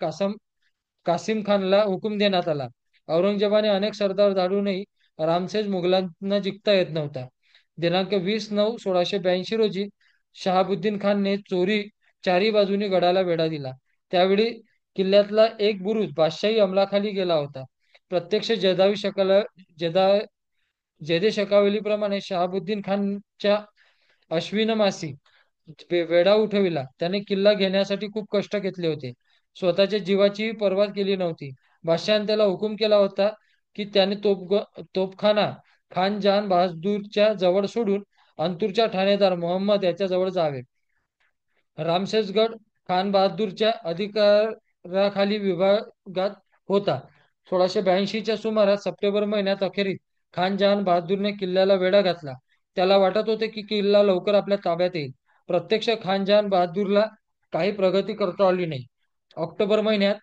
कासिम खानला हुकूम देण्यात आला. औरंगजेबाने अनेक सरदार धाडूनही रामसेज मुघलांना जिंकता येत नव्हता. दिनांक 20/9/1682 रोजी शहाबुद्दीन खानने चारी बाजूनी गडाला वेढा दिला. त्यावेळी किल्ल्यातला एक बुरुज बादशाही अंमलाखाली गेला होता. प्रत्यक्ष जेदा जयदे शकावलीप्रमाणे शहाबुद्दीन खानच्या अश्विनमासी वेढा उठविला. त्याने किल्ला घेण्यासाठी खूप कष्ट घेतले होते. स्वतःच्या जीवाचीही पर्वा केली नव्हती. बादशहाने त्याला हुकूम केला होता की त्याने तोफखाना खान जहान बहादूरच्या जवळ सोडून अंतूरच्या ठाणेदार मोहम्मद याच्या जवळ जावे. रामशेषगड खान बहादूरच्या अधिकाराखाली विभागात होता. 1682च्या सुमारास सप्टेंबर महिन्यात अखेरीस खान जहान बहादूरने किल्ल्याला वेढा घातला. त्याला वाटत होते की किल्ला लवकर आपल्या ताब्यात येईल. प्रत्यक्ष खान जहान बहादूरला काही प्रगती करता आली नाही. ऑक्टोबर महिन्यात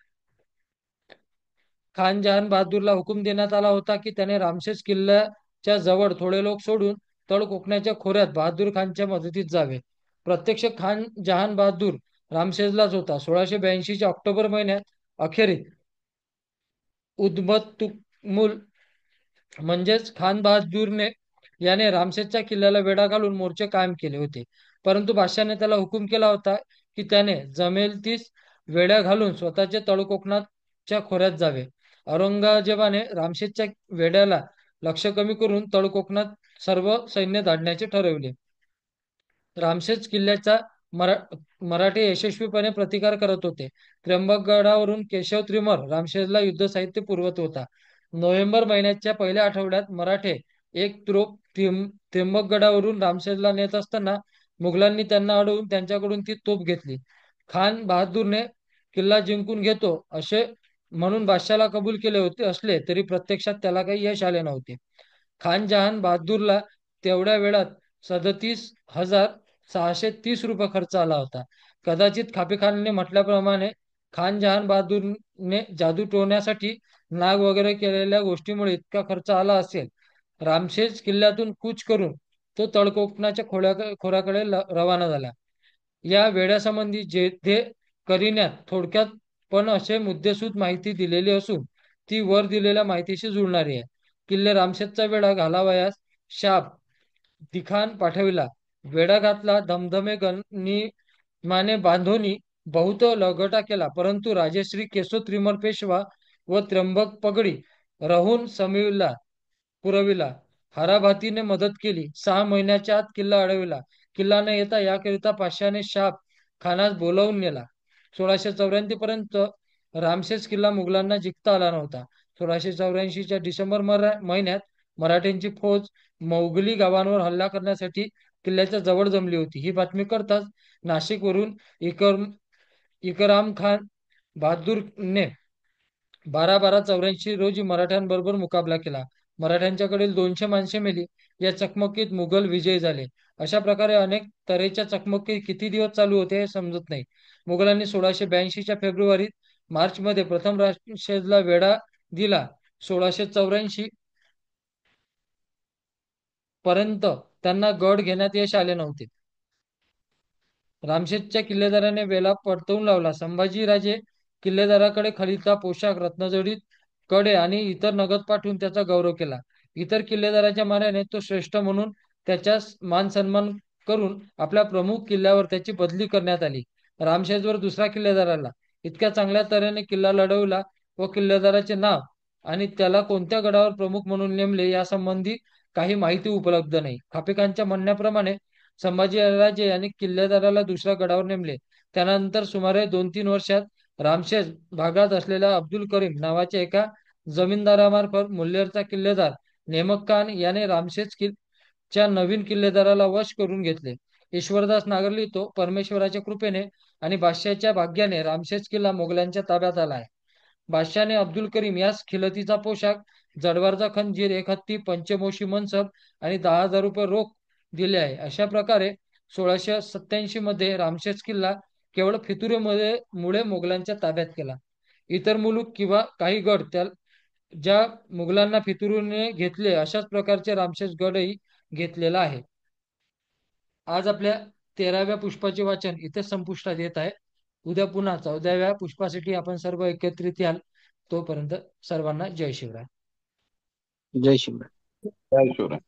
खान जहान बहादूरला हुकूम देण्यात आला होता की त्याने रामशेज किल्ल्याच्या जवळ थोडे लोक सोडून तळ कोकणाच्या खोऱ्यात बहादूर खानच्या मदतीत जावे. प्रत्यक्ष खान जहान बहादूर रामशेजलाच होता. 1682च्या ऑक्टोबर महिन्यात अखेरीस उद्बतुकमुल म्हणजेच खान बहादूरने याने रामशेजच्या किल्ल्याला वेढा घालून मोर्चे कायम केले होते. परंतु बादशाने त्याला हुकूम केला होता की त्याने जमेल तीच वेढ्या घालून स्वतःच्या तळकोकणाच्या खोऱ्यात जावे. औरंगजेबाने रामशेजच्या वेढ्याला लक्ष कमी करून तळकोकणात सर्व सैन्य धाडण्याचे ठरविले. रामशेज किल्ल्याचा मरा मराठे यशस्वीपणे प्रतिकार करत होते. त्र्यंबकगडावरून केशव त्रिमर रामशेजला युद्ध साहित्य पुरवत होता. नोव्हेंबर महिन्याच्या पहिल्या आठवड्यात मराठे एक त्र्यंबकगडावरून रामशेजला नेत असताना मुघलांनी त्यांना अडवून त्यांच्याकडून ती तोफ घेतली. खान बहादूरने किल्ला जिंकून घेतो असे म्हणून बादशाला कबूल केले होते असले तरी प्रत्यक्षात त्याला काही यश आले नव्हते. खान जहान बहादूरला तेवढ्या वेळात 37,630 रुपये खर्च आला होता. कदाचित खापेखानने म्हटल्याप्रमाणे खान जहान बहादूरने जादू टोण्यासाठी नाग वगैरे केलेल्या गोष्टीमुळे इतका खर्च आला असेल. रामशेज किल्ल्यातून कूच करून तो तळकोकणाच्या खोऱ्याकडे रवाना झाला. या वेड्यासंबंधी जेथे करिण्यात थोडक्यात पण असे मुद्देसूद माहिती दिलेली असून ती वर दिलेल्या माहितीशी जुळणारी आहे. किल्ले रामशेजचा वेढा घालावयास शाप दिखान पाठविला. वेढा घातला. धमधमे गनिमाने बांधोनी बहुत लगटा केला. परंतु राजेश्री केशव त्रिमल पेशवा व त्र्यंबक पगडी राहून पुरविला. हाराभातीने मदत केली. 6 महिन्याच्या आत किल्ला अडविला. किल्ला न येता याकरिता पाचशाने शाप खानास बोलावून नेला. 1684 पर्यंत रामशेज किल्ला मुघलांना जिंकता आला नव्हता. 1684च्या डिसेंबर महिन्यात मराठ्यांची फौज मौगली गावांवर हल्ला करण्यासाठी किल्ल्याच्या जवळ जमली होती. ही बातमी कळताच नाशिकवरून इकराम खान बहादूरने 12/12/84 रोजी मराठ्यांबरोबर मुकाबला केला. मराठ्यांच्याकडील 200 माणसे मेली. या चकमकीत मुघल विजयी झाले. अशा प्रकारे अनेक तऱ्हेच्या चकमकी किती दिवस चालू होते हे समजत नाही. मुघलांनी 1682च्या फेब्रुवारीत मार्चमध्ये प्रथम रामशेजला वेढा दिला. 1684 पर्यंत त्यांना गड घेण्यात यश आले नव्हते. रामशेजच्या किल्लेदाराने वेला परतवून लावला. संभाजीराजे किल्लेदाराकडे खलिता, पोशाख, रत्नजडीत कडे आणि इतर नगद पाठवून त्याचा गौरव केला. इतर किल्लेदाराच्या मानाने तो श्रेष्ठ म्हणून त्याचा मान सन्मान करून आपल्या प्रमुख किल्ल्यावर त्याची बदली करण्यात आली. रामशेजवर दुसरा किल्लेदार आला. इतक्या चांगल्या तऱ्हेने किल्ला लढवला व किल्लेदाराचे नाव आणि त्याला कोणत्या गडावर प्रमुख म्हणून नेमले यासंबंधी काही माहिती उपलब्ध नाही. खापेखानच्या म्हणण्याप्रमाणे संभाजीराजे यांनी किल्लेदाराला दुसऱ्या गडावर नेमले. त्यानंतर सुमारे 2-3 वर्षात रामशेज भागात असलेल्या अब्दुल करीम नावाच्या एका जमीनदारामार्फत मुल्लेरचा किल्लेदार नेमक खान याने च्या नवीन किल्लेदाराला वश करून घेतले. ईश्वरदास नागर लिहितो, परमेश्वराच्या कृपेने आणि बादशाहच्या भाग्याने रामशेज किल्ला मोगलांच्या ताब्यात आला आहे. बादशाहने अब्दुल करीम यास खिलतीचा पोशाख, जडवारचा खंजीर, एक हत्ती, पंचमोशी मनसब आणि 10,000 रुपये रोख दिले आहे. अशा प्रकारे 1687 मध्ये रामशेज किल्ला केवळ फितुरीमुळे मुळे मोगलांच्या ताब्यात केला. इतर मुलूक किंवा काही गड त्या ज्या मुघलांना फितुरीने घेतले अशाच प्रकारचे रामशेष गडही घेतलेला आहे. आज आपल्या 13व्या पुष्पाचे वाचन इथे संपुष्टात येत आहे. उद्या पुन्हा 14व्या पुष्पासाठी आपण सर्व एकत्रित याल. तोपर्यंत सर्वांना जय शिवराय. जय शिवराय. जय शिवराय.